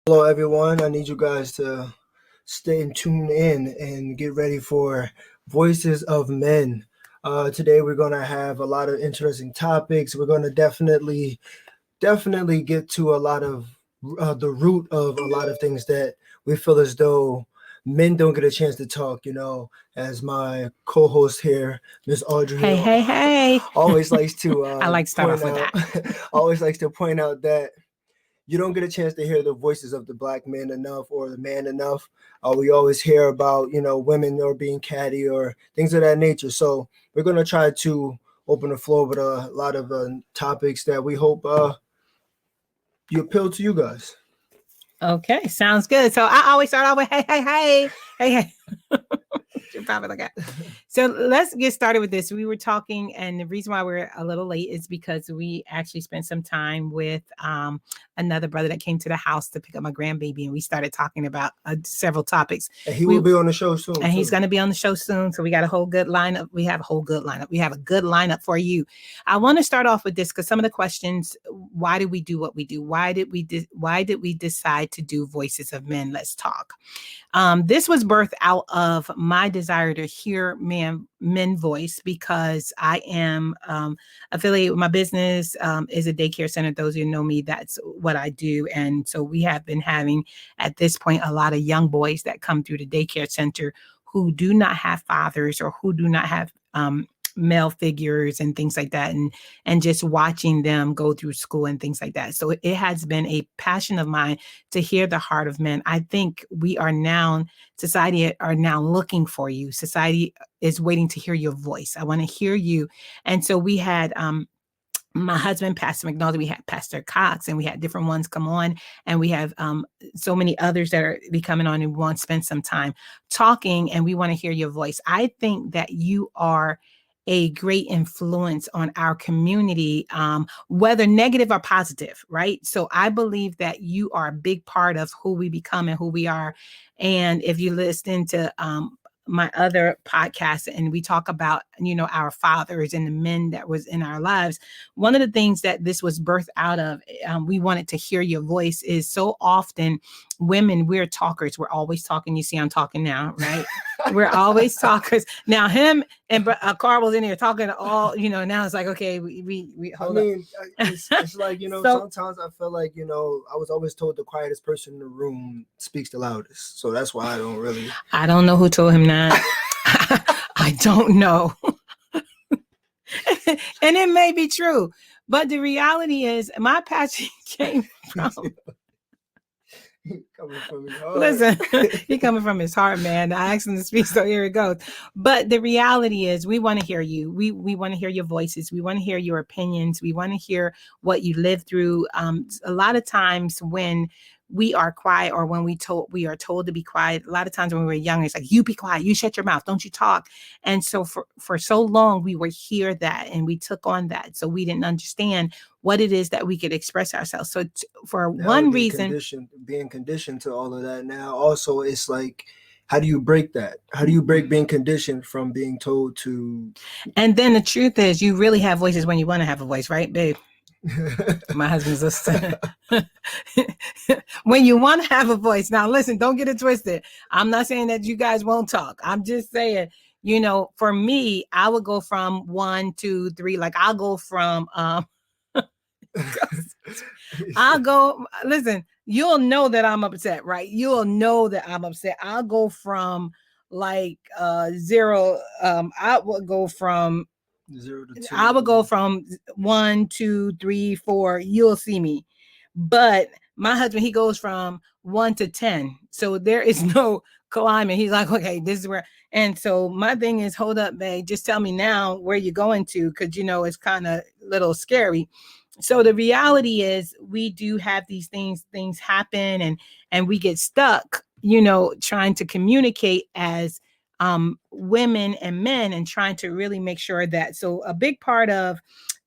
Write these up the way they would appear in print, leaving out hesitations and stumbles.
Hello, everyone. I need you guys to stay and tune in and get ready for Voices of Men. Today, we're going to have a lot of interesting topics. We're going to definitely get to a lot of the root of a lot of things that we feel as though men don't get a chance to talk. As my co-host here, Miss Audrey, Hey. always likes to I like to start point off with out, that. always likes to point out that you don't get a chance to hear the voices of the black man enough or the man enough. We always hear about, women or being catty or things of that nature. So we're going to try to open the floor with a lot of topics that we hope you appeal to you guys. Okay, sounds good. So I always start off with hey. You're probably like that. So let's get started with this. We were talking, and the reason why we're a little late is because we actually spent some time with another brother that came to the house to pick up my grandbaby, and we started talking about several topics. And he will be on the show soon. And he's going to be on the show soon. So we got a whole good lineup. We have a whole good lineup. We have a good lineup for you. I want to start off with this because some of the questions: why did we do what we do? Why did we decide to do Voices of Men? Let's talk. This was birthed out of my desire to hear men voice because I am affiliated with my business is a daycare center. Those who know me, that's what I do. And so we have been having at this point a lot of young boys that come through the daycare center who do not have fathers or who do not have male figures and things like that, and just watching them go through school and things like that. So it has been a passion of mine to hear the heart of men. I think society are now looking for you. Society is waiting to hear your voice. I want to hear you. And so we had my husband, Pastor McNulty, we had Pastor Cox, and we had different ones come on, and we have so many others that are be coming on and want to spend some time talking, and we want to hear your voice. I think that you are a great influence on our community, whether negative or positive, right? So I believe that you are a big part of who we become and who we are. And if you listen to my other podcast and we talk about, our fathers and the men that was in our lives, one of the things that this was birthed out of, we wanted to hear your voice, is so often women, we're talkers. We're always talking. You see, I'm talking now, right? We're always talkers. Now him and Carl was in here talking all, now it's like, okay, we hold up. It's like, sometimes I feel like, I was always told the quietest person in the room speaks the loudest. So that's why I don't know who told him that. I don't know. And it may be true, but the reality is my passion came from coming from his heart. Listen, he coming from his heart, man. I asked him to speak, so here it goes. But the reality is we want to hear you. We want to hear your voices. We want to hear your opinions. We want to hear what you lived through. A lot of times when we are quiet, or when we are told to be quiet, a lot of times when we were young, it's like, you be quiet, you shut your mouth, don't you talk. And so for so long we would hear that and we took on that. So we didn't understand what it is that we could express ourselves. So for one reason, being conditioned to all of that now, also it's like, how do you break that? How do you break being conditioned from being told to? And then the truth is, you really have voices when you want to have a voice, right, babe? My husband's a when you want to have a voice. Now listen, don't get it twisted. I'm not saying that you guys won't talk. I'm just saying, for me, I would go from 1, 2, 3. Like I'll go from listen, you'll know that I'm upset, right? You'll know that I'm upset. I'll go from like 0. I would go from 0 to 2. I would go from 1, 2, 3, 4. You'll see me. But my husband, he goes from 1 to 10. So there is no climbing. He's like, okay, this is where. And so my thing is, hold up, babe. Just tell me now where you're going to, because, it's kind of a little scary. So the reality is we do have these things happen, and we get stuck, trying to communicate as women and men, and trying to really make sure that. So a big part of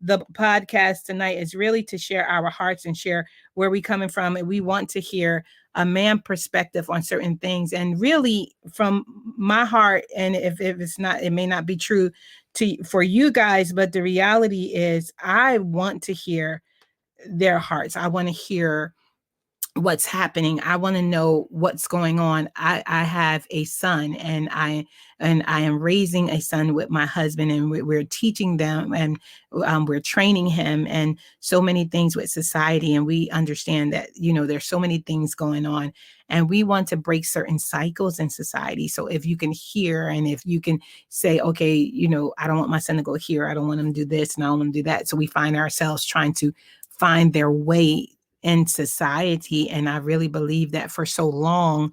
the podcast tonight is really to share our hearts and share where we're coming from. And we want to hear a man perspective on certain things. And really from my heart, and if it's not, it may not be true for you guys, but the reality is I want to hear their hearts. I want to hear what's happening. I want to know what's going on. I have a son, and I am raising a son with my husband, and we're teaching them, and we're training him, and so many things with society. And we understand that, there's so many things going on, and we want to break certain cycles in society. So if you can hear, and if you can say, okay, I don't want my son to go here. I don't want him to do this, and I don't want him to do that. So we find ourselves trying to find their way in society. And I really believe that for so long,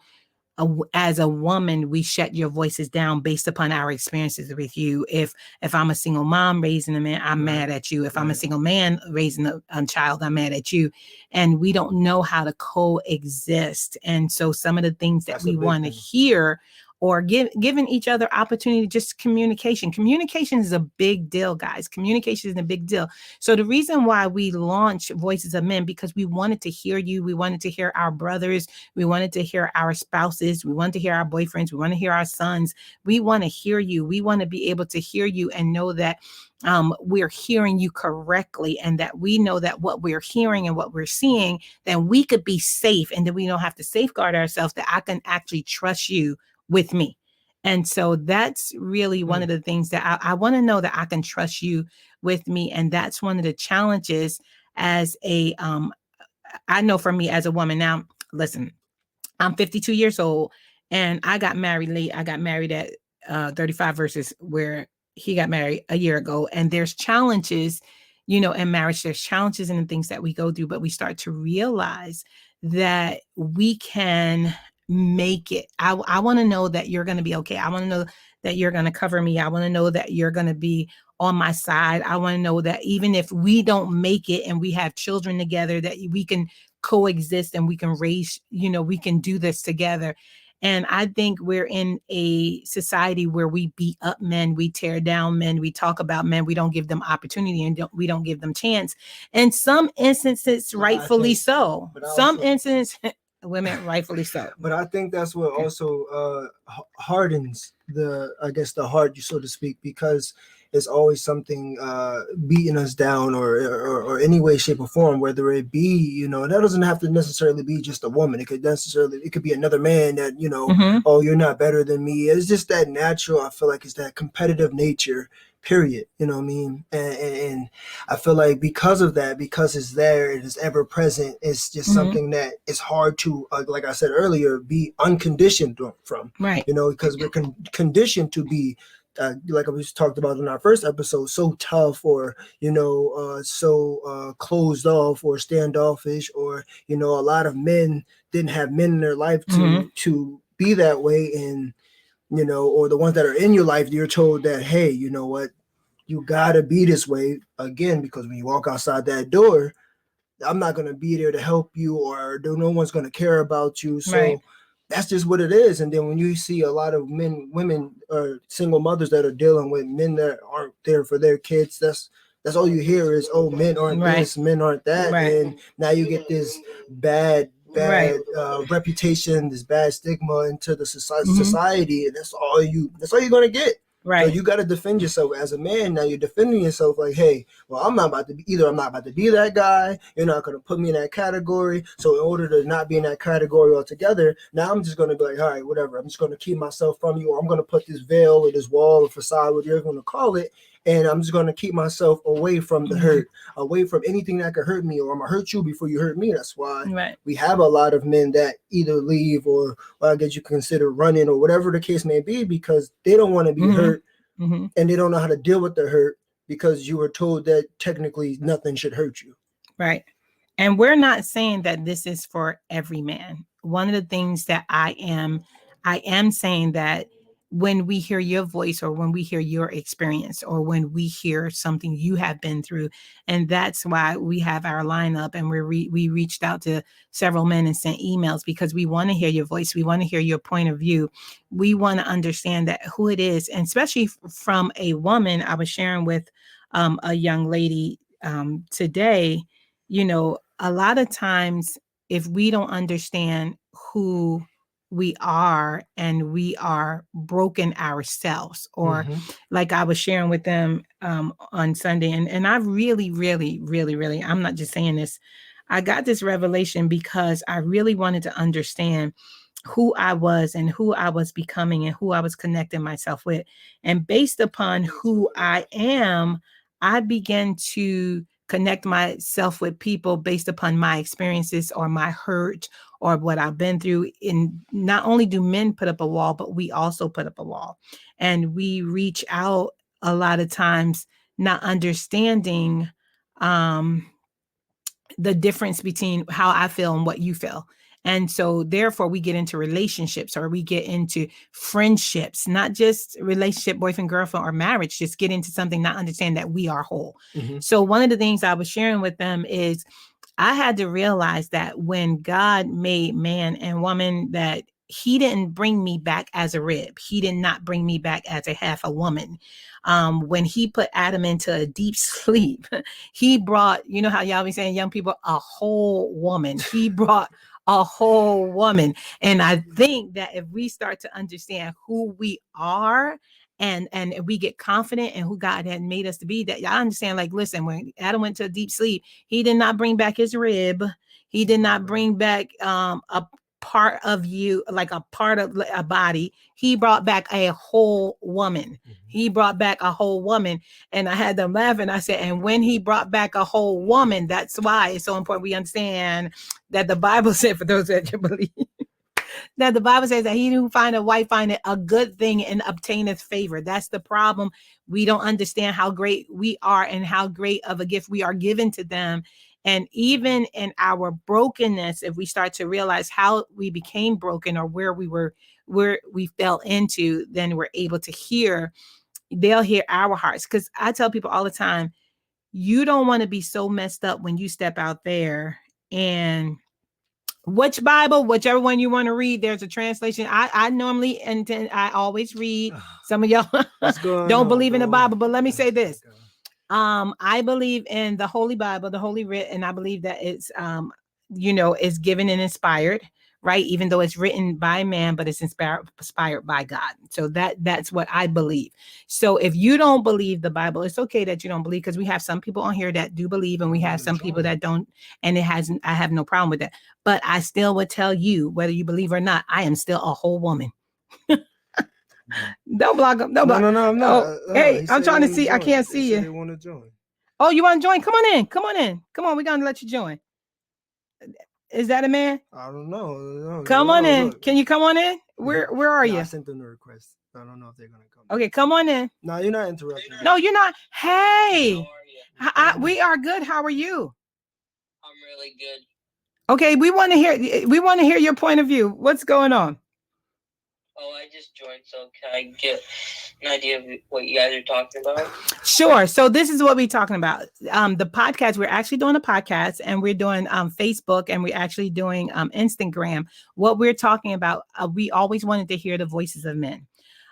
as a woman, we shut your voices down based upon our experiences with you. If I'm a single mom raising a man, I'm mad at you. If I'm a single man raising a child, I'm mad at you. And we don't know how to coexist. And so some of the things that we want to hear, or giving each other opportunity, just communication. Communication is a big deal, guys. Communication is a big deal. So the reason why we launched Voices of Men, because we wanted to hear you. We wanted to hear our brothers. We wanted to hear our spouses. We wanted to hear our boyfriends. We want to hear our sons. We want to hear you. We want to be able to hear you and know that we're hearing you correctly, and that we know that what we're hearing and what we're seeing, then we could be safe, and that we don't have to safeguard ourselves, that I can actually trust you with me. And so that's really one of the things that I want to know, that I can trust you with me. And that's one of the challenges as I know for me as a woman. Now, listen, I'm 52 years old, and I got married late. I got married at 35 versus where he got married a year ago. And there's challenges, in marriage. There's challenges in the things that we go through, but we start to realize that we can make it. I want to know that you're going to be okay. I want to know that you're going to cover me. I want to know that you're going to be on my side. I want to know that even if we don't make it and we have children together, that we can coexist and we can raise, we can do this together. And I think we're in a society where we beat up men, we tear down men, we talk about men, we don't give them opportunity, and we don't give them chance. In some instances, rightfully so. Some instances, women, rightfully so. But I think that's what also hardens the heart, so to speak, because it's always something beating us down, or any way, shape, or form, whether it be, that doesn't have to necessarily be just a woman. It could be another man that, oh, you're not better than me. It's just that natural, I feel like it's that competitive nature, period. You know what I mean? And I feel like because of that, because it's there, it is ever present, it's just something that is hard to, like I said earlier, be unconditioned from. Right. Because we're conditioned to be, like we talked about in our first episode, so tough, or so closed off, or standoffish, or a lot of men didn't have men in their life to be that way. And or the ones that are in your life, you're told that, hey, you know what, you gotta be this way, again, because when you walk outside that door, I'm not going to be there to help you, or no one's going to care about you. So that's just what it is. And then when you see a lot of women, or single mothers that are dealing with men that aren't there for their kids, that's all you hear is, oh, men aren't this, men aren't that. And now you get this bad reputation, this bad stigma into the society, and that's all you're going to get. Right. So you got to defend yourself as a man. Now you're defending yourself like, hey, well, I'm not about to be that guy. You're not going to put me in that category. So in order to not be in that category altogether, now I'm just going to be like, all right, whatever. I'm just going to keep myself from you, or I'm going to put this veil or this wall or facade, whatever you're going to call it. And I'm just going to keep myself away from the hurt, away from anything that could hurt me, or I'm going to hurt you before you hurt me. That's why we have a lot of men that either leave, or I guess you consider running, or whatever the case may be, because they don't want to be hurt, and they don't know how to deal with the hurt, because you were told that technically nothing should hurt you. Right. And we're not saying that this is for every man. One of the things that I am saying that when we hear your voice, or when we hear your experience, or when we hear something you have been through, and that's why we have our lineup, and we reached out to several men and sent emails, because we want to hear your voice. We want to hear your point of view. We want to understand that who it is, and especially from a woman. I was sharing with a young lady today, a lot of times, if we don't understand who we are, and we are broken ourselves, or like I was sharing with them on Sunday, and I really, really, really, really, I'm not just saying this, I got this revelation because I really wanted to understand who I was and who I was becoming and who I was connecting myself with. And based upon who I am, I began to connect myself with people based upon my experiences or my hurt or what I've been through. And not only do men put up a wall, but we also put up a wall. And we reach out a lot of times not understanding the difference between how I feel and what you feel. And so therefore we get into relationships or we get into friendships, not just relationship, boyfriend, girlfriend, or marriage, just get into something, not understand that we are whole. Mm-hmm. So one of the things I was sharing with them is I had to realize that when God made man and woman, that he didn't bring me back as a rib. He did not bring me back as a half a woman. When he put Adam into a deep sleep, he brought, you know how y'all be saying, young people, a whole woman. He brought a whole woman. And I think that if we start to understand who we are, and we get confident in who God had made us to be, that y'all understand, like, listen, when Adam went to a deep sleep, he did not bring back his rib. He did not bring back a part of you, like a part of a body. He brought back a whole woman. He brought back a whole woman. And I had them laughing. I said, and when he brought back a whole woman, that's why it's so important we understand that the Bible said, for those that you believe, that the Bible says that he who find a wife findeth a good thing and obtaineth favor. That's the problem. We don't understand how great we are and how great of a gift we are given to them. And even in our brokenness, if we start to realize how we became broken or where we fell into, then we're able to hear, they'll hear our hearts. Because I tell people all the time, you don't want to be so messed up when you step out there. And which Bible, whichever one you want to read, there's a translation. I normally intend, I always read. Some of y'all don't believe in the Bible, but let me say this. I believe in the Holy Bible, the Holy Writ, and I believe that it's is given and inspired, right? Even though it's written by man, but it's inspired by God. So that's what I believe. So if you don't believe the Bible, it's okay that you don't believe, because we have some people on here that do believe, and we have some people that don't, and I have no problem with that. But I still would tell you, whether you believe or not, I am still a whole woman. Don't block them. Don't block. No, I'm not. Hey, I'm trying to see. I can't see you. They want to join. Oh, you want to join? Come on in. Come on in. Come on. We're going to let you join. Is that a man? I don't know. Come on in. Look. Can you come on in? Where are you? I sent them the request. I don't know if they're going to come. Okay, come on in. No, you're not interrupting. No, you're not. Hey, we are good. How are you? I'm really good. Okay, we want to hear your point of view. What's going on? Oh, I just joined, so can I get an idea of what you guys are talking about? Sure. So this is what we're talking about. The podcast, we're actually doing a podcast, and we're doing Facebook, and we're actually doing Instagram. What we're talking about, we always wanted to hear the voices of men.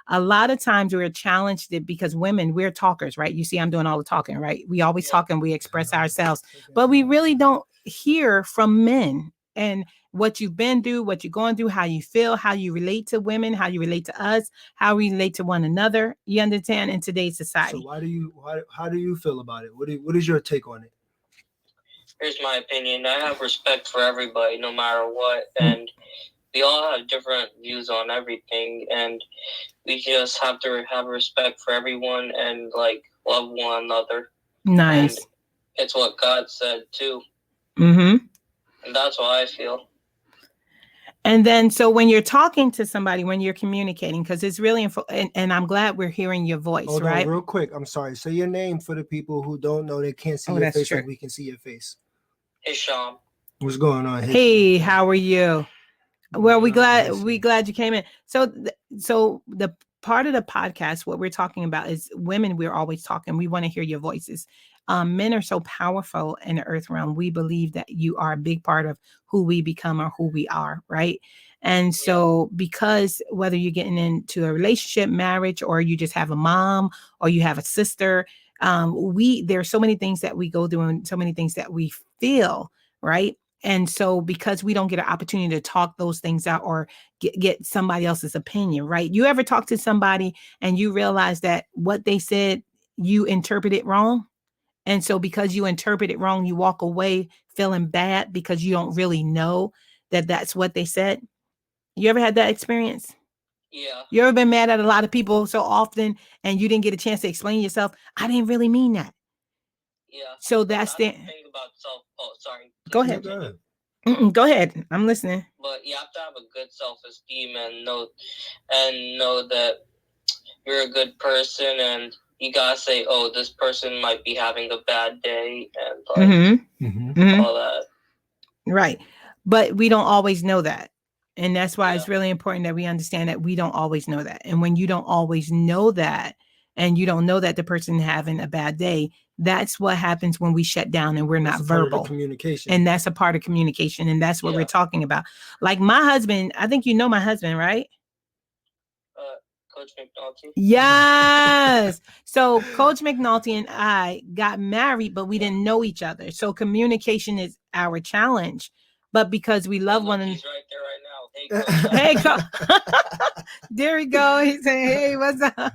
A lot of times we're challenged because women, we're talkers, right? You see, I'm doing all the talking, right? We always talk and we express ourselves, but we really don't hear from men and what you've been through, what you're going through, how you feel, how you relate to women, how you relate to us, how we relate to one another. You understand, in today's society. So how do you feel about it? What is your take on it? Here's my opinion. I have respect for everybody, no matter what, and we all have different views on everything, and we just have to have respect for everyone and love one another. Nice. And it's what God said too. Mm-hmm. And that's what I feel. And then, so when you're talking to somebody, when you're communicating, because it's really, and I'm glad we're hearing your voice, Hold right? on, real quick. I'm sorry. Say your name for the people who don't know. They can't see your face, true. like we can see your face. Hisham. What's going on? Hey, how are you? Well, we glad you came in. So the part of the podcast, what we're talking about is women. We're always talking. We want to hear your voices. Men are so powerful in the earth realm. We believe that you are a big part of who we become or who we are, right? And so because whether you're getting into a relationship, marriage, or you just have a mom or you have a sister, there's so many things that we go through and so many things that we feel, right? And so because we don't get an opportunity to talk those things out or get somebody else's opinion, right? You ever talk to somebody and you realize that what they said, you interpret it wrong? And so because you interpret it wrong, you walk away feeling bad because you don't really know that that's what they said? You ever had that experience? Yeah. You ever been mad at a lot of people so often and you didn't get a chance to explain yourself? I didn't really mean that. Yeah. So But that's I the. don't think about self. Oh, sorry. Go Please ahead. continue. Go ahead. I'm listening. But you have to have a good self-esteem and know that you're a good person, and you gotta say, oh, this person might be having a bad day, and like all that. Right. But we don't always know that. And that's why Yeah. it's really important that we understand that we don't always know that. And when you don't always know that, and you don't know that the person having a bad day, that's what happens when we shut down and we're not verbal. Communication. And that's a part of communication. And that's what Yeah. we're talking about. Like my husband, I think you know my husband, right? Coach McNulty. Yes. So Coach McNulty and I got married, but we didn't know each other. So communication is our challenge. But because we love one another. He's right there right now. Hey, Coach. Hey, Coach. There we go. He's saying, hey, what's up?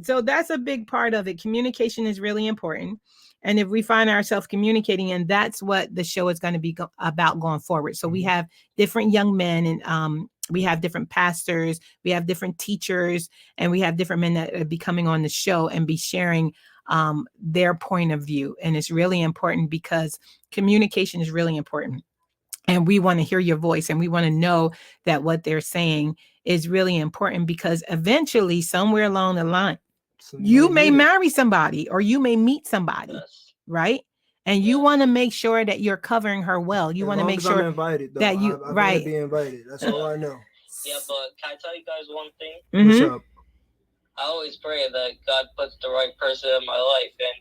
So that's a big part of it. Communication is really important. And if we find ourselves communicating, and that's what the show is going to be about going forward. So we have different young men, and we have different pastors, we have different teachers, and we have different men that are be coming on the show and be sharing their point of view. And it's really important because communication is really important. And we want to hear your voice, and we want to know that what they're saying is really important, because eventually, somewhere along the line, you may marry somebody or you may meet somebody, Yes. right? And you want to make sure that you're covering her well. You want to make sure I'm invited, though. that you I've right. got to be invited. That's all I know. Yeah, but can I tell you guys one thing? What's up? I always pray that God puts the right person in my life, and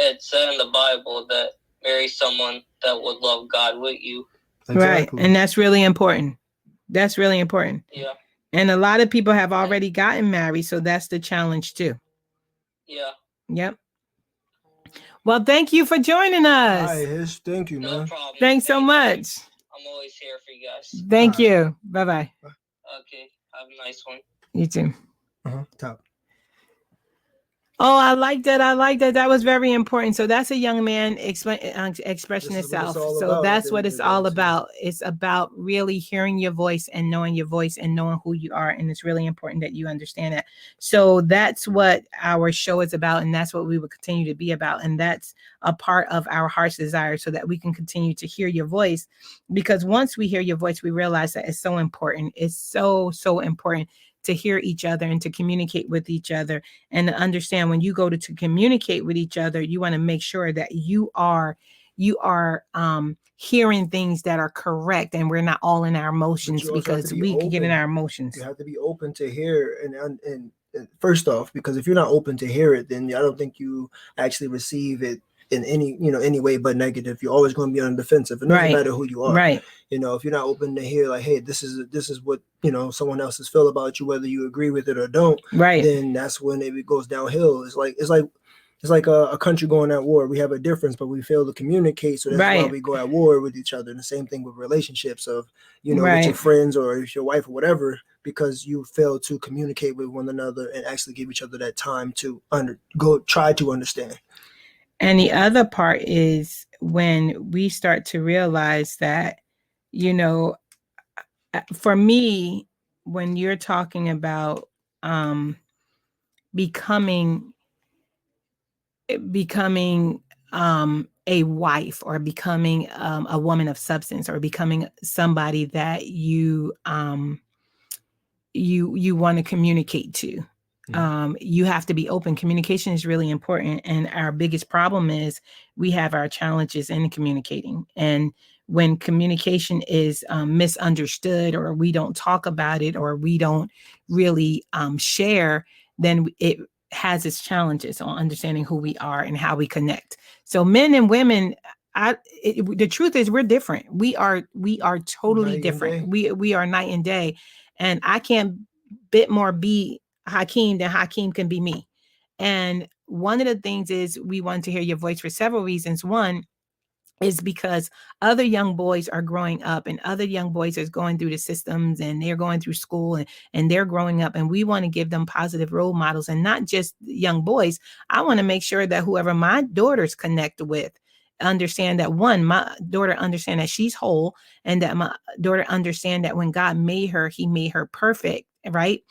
it said in the Bible that marry someone that would love God with you. Exactly. Right. And that's really important. That's really important. Yeah. And a lot of people have already gotten married, so that's the challenge too. Yeah. Yep. Well, thank you for joining us. All right, thank you, man. No problem. Thanks so much. I'm always here for you guys. Thank you. Bye-bye. Okay. Have a nice one. You too. Top. Oh, I like that. I like that. That was very important. So that's a young man expressing himself. So that's what it's all about. It's about really hearing your voice and knowing your voice and knowing who you are. And it's really important that you understand that. So that's what our show is about. And that's what we will continue to be about. And that's a part of our heart's desire, so that we can continue to hear your voice. Because once we hear your voice, we realize that it's so important. It's so, so important to hear each other and to communicate with each other, and to understand when you go to communicate with each other, you want to make sure that you are hearing things that are correct, and we're not all in our emotions, because we can get in our emotions. You have to be open to hear and first off, because if you're not open to hear it, then I don't think you actually receive it in any way but negative. You're always going to be on the defensive. It doesn't matter who you are. Right. If you're not open to hear, like, hey, this is what someone else's feel about you, whether you agree with it or don't. Right. Then that's when it goes downhill. It's like a country going at war. We have a difference, but we fail to communicate. So that's why we go at war with each other. And the same thing with relationships of, with your friends or your wife or whatever, because you fail to communicate with one another and actually give each other that time to try to understand. And the other part is when we start to realize that, for me, when you're talking about becoming a wife, or becoming a woman of substance, or becoming somebody that you want to communicate to, you have to be open. Communication is really important. And our biggest problem is we have our challenges in communicating. And when communication is misunderstood, or we don't talk about it, or we don't really share, then it has its challenges on understanding who we are and how we connect. So men and women, the truth is we're different. We are totally different. We are night and day. And I can't bit more be Hakeem than Hakeem can be me. And one of the things is we want to hear your voice for several reasons. One is because other young boys are growing up, and other young boys are going through the systems, and they're going through school, and they're growing up, and we want to give them positive role models. And not just young boys. I want to make sure that whoever my daughters connect with, understand that my daughter understand that she's whole, and that my daughter understand that when God made her, he made her perfect, right?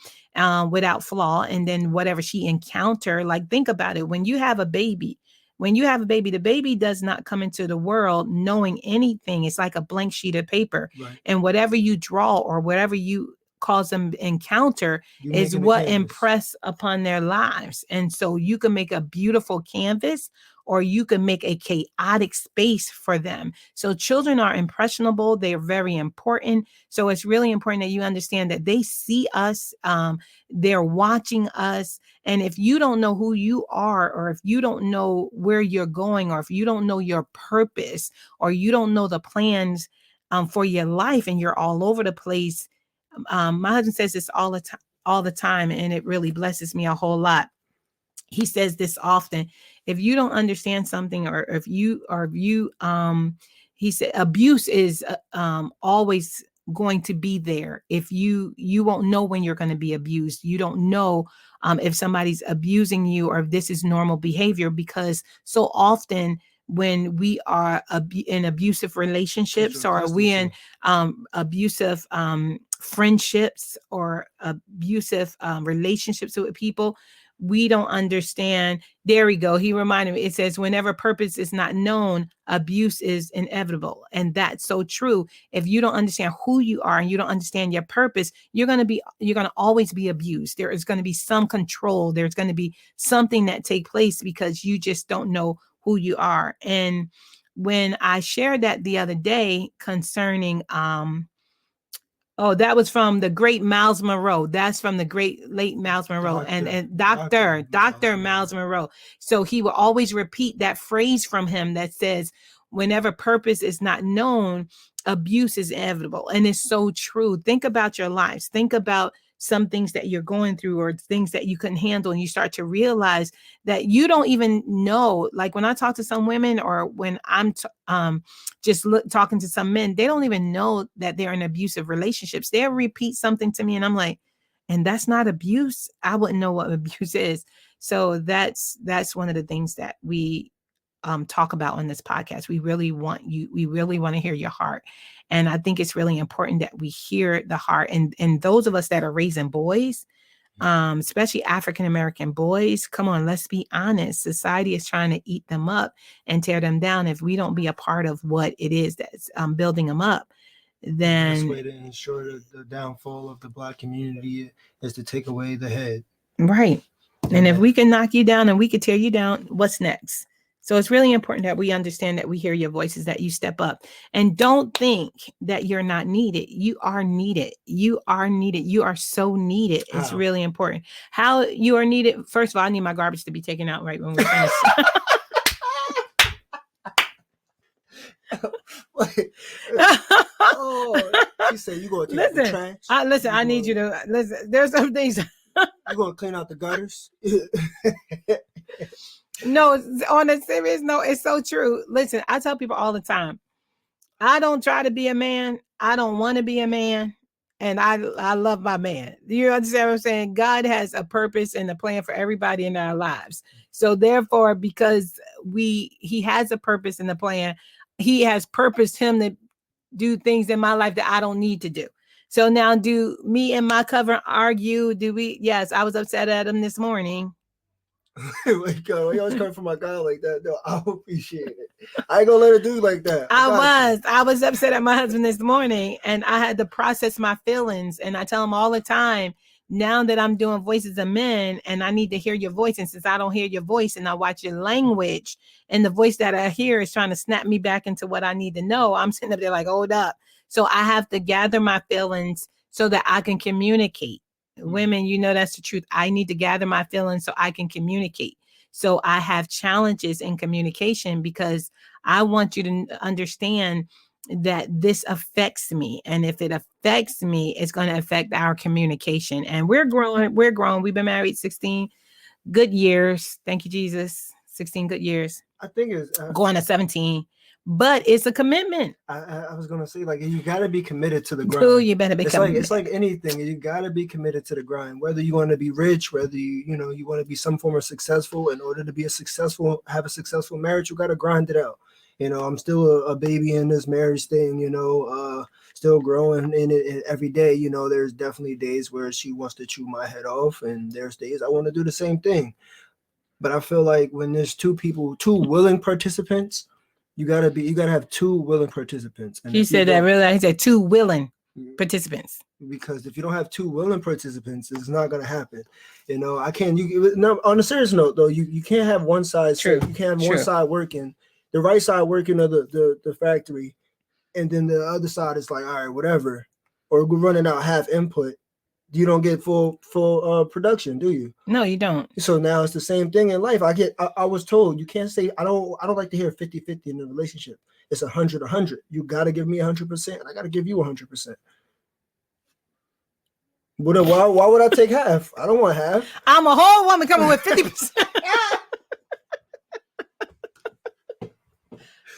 Without flaw. And then whatever she encounter, like, think about it. When you have a baby, the baby does not come into the world knowing anything. It's like a blank sheet of paper. Right. And whatever you draw or whatever you cause them encounter is what impress upon their lives. And so you can make a beautiful canvas, or you can make a chaotic space for them. So children are impressionable. They are very important. So it's really important that you understand that they see us. They're watching us. And if you don't know who you are, or if you don't know where you're going, or if you don't know your purpose, or you don't know the plans for your life, and you're all over the place. My husband says this all the time, and it really blesses me a whole lot. He says this often: if you don't understand something, or if you he said abuse is always going to be there. If you won't know when you're going to be abused. You don't know if somebody's abusing you, or if this is normal behavior, because so often when we are in abusive relationships, or are we in abusive friendships, or abusive relationships with people, we don't understand. There we go. He reminded me, it says, whenever purpose is not known, abuse is inevitable. And that's so true. If you don't understand who you are, and you don't understand your purpose, you're going to always be abused. There is going to be some control. There's going to be something that take place, because you just don't know who you are. And when I shared that the other day concerning, that was from the great Miles Monroe. That's from the great late Miles Monroe, and Dr. Miles Monroe. So he will always repeat that phrase from him that says, whenever purpose is not known, abuse is inevitable. And it's so true. Think about your lives. Think about some things that you're going through, or things that you couldn't handle, and you start to realize that you don't even know. Like when I talk to some women, or when I'm talking to some men, they don't even know that they're in abusive relationships. They'll repeat something to me, and I'm like, and that's not abuse. I wouldn't know what abuse is. So that's one of the things that we talk about on this podcast. We really want to hear your heart. And I think it's really important that we hear the heart. And those of us that are raising boys, especially African-American boys, come on, let's be honest. Society is trying to eat them up and tear them down. If we don't be a part of what it is that's building them up, then the best way to ensure the downfall of the Black community is to take away the head. Right. And if we can knock you down and we can tear you down, what's next? So it's really important that we understand that we hear your voices, that you step up, and don't think that you're not needed. You are needed. You are needed. You are so needed. It's really important. How you are needed. First of all, I need my garbage to be taken out right when we're finished. She said you gonna take out the trash. Listen, I need you to listen. There's some things. You gonna clean out the gutters? No, on a serious note, it's so true. Listen, I tell people all the time, I don't try to be a man. I don't want to be a man. And I love my man. You understand what I'm saying? God has a purpose and a plan for everybody in our lives. So therefore, because he has a purpose and a plan, he has purposed him to do things in my life that I don't need to do. So now, do me and my cover argue? Yes, I was upset at him this morning. Like, you always come from my guy like that. No, I appreciate it. I ain't gonna let it do like that. I was upset at my husband this morning, and I had to process my feelings. And I tell him all the time, now that I'm doing voices of men, and I need to hear your voice. And since I don't hear your voice, and I watch your language, and the voice that I hear is trying to snap me back into what I need to know, I'm sitting up there like, hold up. So I have to gather my feelings so that I can communicate. Women, you know, that's the truth. I need to gather my feelings so I can communicate. So I have challenges in communication, because I want you to understand that this affects me. And if it affects me, it's going to affect our communication. And we're grown. We've been married 16 good years. Thank you, Jesus. 16 good years. I think it's going to 17. But it's a commitment. I was gonna say, like, you gotta be committed to the grind. Dude, you better be committed. It's like anything. You gotta be committed to the grind. Whether you want to be rich, whether you want to be some form of successful. In order to have a successful marriage, you gotta grind it out. You know, I'm still a baby in this marriage thing, still growing in it every day. You know, there's definitely days where she wants to chew my head off, and there's days I want to do the same thing. But I feel like when there's two willing participants, you gotta have two willing participants. And he said that really. He said two willing participants. Because if you don't have two willing participants, it's not gonna happen. You know, I can't. No, on a serious note, though, you can't have one side. True. You can't have one side working, the right side working of the factory, and then the other side is like, all right, whatever, or we're running out half input. You don't get full production, do you? No, you don't. So now it's the same thing in life. I was told you can't say I don't like to hear 50-50 in a relationship. It's 100-100. You got to give me 100%, and I got to give you 100%. But why would I take half? I don't want half. I'm a whole woman coming with 50%.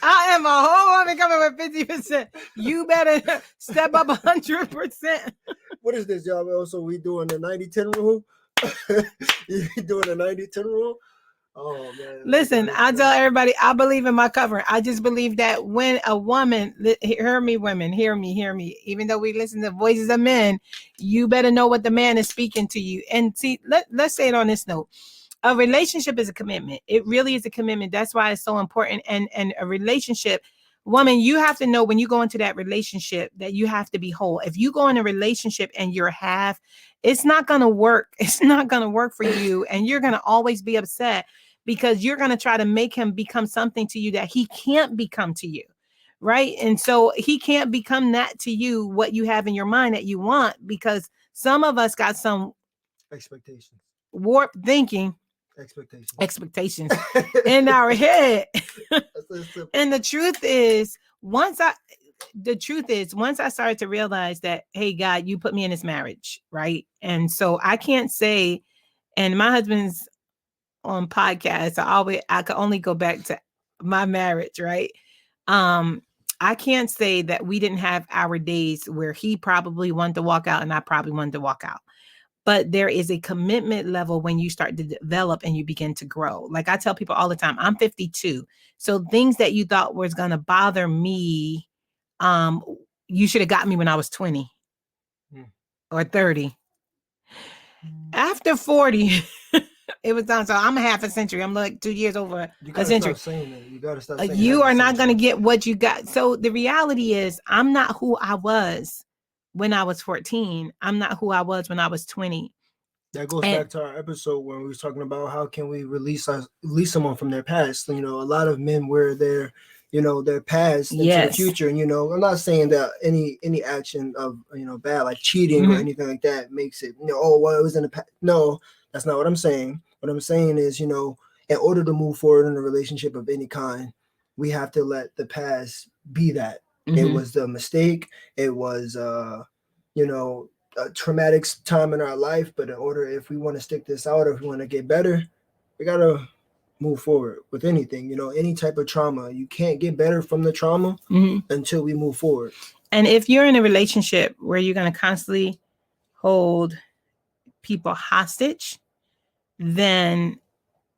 I am a whole woman coming with 50%. You better step up 100%. What is this, y'all? So we doing the 90-10 rule? You doing the 90-10 rule? Oh man. Listen, I tell everybody I believe in my covering. I just believe that when a woman, hear me, women, hear me. Even though we listen to voices of men, you better know what the man is speaking to you. And see, let's say it on this note. A relationship is a commitment. It really is a commitment. That's why it's so important. And a relationship, woman, you have to know when you go into that relationship that you have to be whole. If you go in a relationship and you're half, it's not going to work. It's not going to work for you. And you're going to always be upset because you're going to try to make him become something to you that he can't become to you. Right. And so he can't become that to you, what you have in your mind that you want, because some of us got some expectations, warped thinking, expectations in our head. And the truth is, once I started to realize that, hey, God, you put me in this marriage, right? And so I can't say, and my husband's on podcasts, I could only go back to my marriage, right? I can't say that we didn't have our days where he probably wanted to walk out and I probably wanted to walk out. But there is a commitment level when you start to develop and you begin to grow. Like I tell people all the time, I'm 52. So things that you thought was going to bother me, you should have got me when I was 20 or 30. After 40, it was done. So I'm a half a century. I'm like 2 years over a century. You got to stop saying you are not going to get what you got. So the reality is I'm not who I was when I was 14. I'm not who I was when I was 20. That goes back to our episode when we were talking about how can we release someone from their past. You know, a lot of men wear their past into the future. And, I'm not saying that any action of, bad, like cheating or anything like that makes it, it was in the past. No, that's not what I'm saying. What I'm saying is, in order to move forward in a relationship of any kind, we have to let the past be that. It was the mistake. It was, a traumatic time in our life. But if we want to stick this out, or if we want to get better, we got to move forward with anything, any type of trauma. You can't get better from the trauma until we move forward. And if you're in a relationship where you're going to constantly hold people hostage, then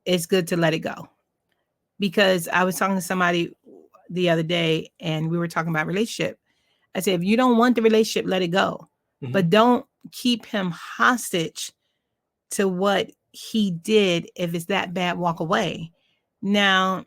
it's good to let it go. Because I was talking to somebody the other day and we were talking about relationship. I said, if you don't want the relationship, let it go. But don't keep him hostage to what he did. If it's that bad, walk away. Now,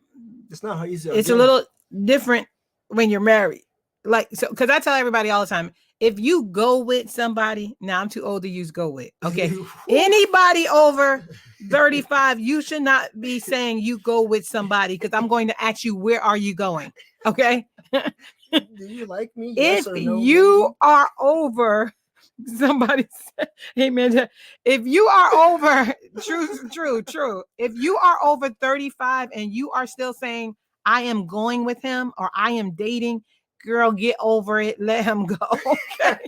it's not how easy. It's a little different when you're married. Like, so, because I tell everybody all the time, if you go with somebody, now I'm too old to use go with. Okay. Anybody over 35, you should not be saying you go with somebody, because I'm going to ask you, where are you going? Okay. Do you like me? Yes or no, you are over, somebody said, amen. If you are over, true. If you are over 35 and you are still saying, I am going with him or I am dating, girl, get over it. Let him go. Okay.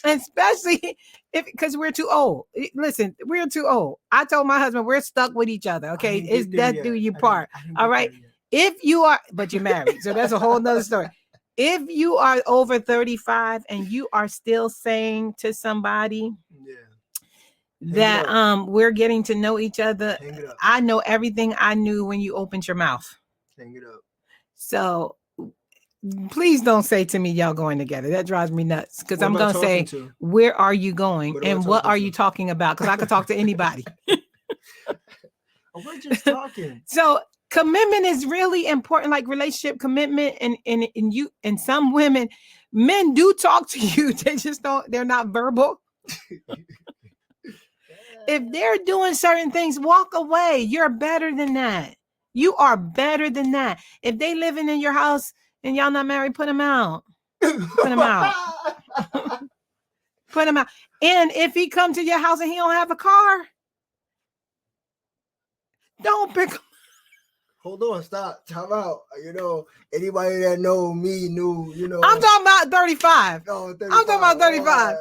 Especially because we're too old. Listen, we're too old. I told my husband we're stuck with each other. Okay. It's death do you part. All right. If you are, but you're married. So that's a whole nother story. If you are over 35 and you are still saying to somebody that we're getting to know each other, I know everything I knew when you opened your mouth. Hang it up. So please don't say to me, y'all going together. That drives me nuts. Because What I'm am I going to say, talking to? where are you going? What am I And what talking are to? you talking about? Because I could talk to anybody. We're just talking. So commitment is really important, like relationship commitment. And you and some women, men do talk to you. They just don't, they're not verbal. If they're doing certain things, walk away. You're better than that. You are better than that. If they living in your house and y'all not married, put them out. Put them out. Put him out. And if he come to your house and he don't have a car, don't pick him. Hold on, stop. Time out. Anybody that know me knew, I'm talking about 35. No, 35. I'm talking about 35.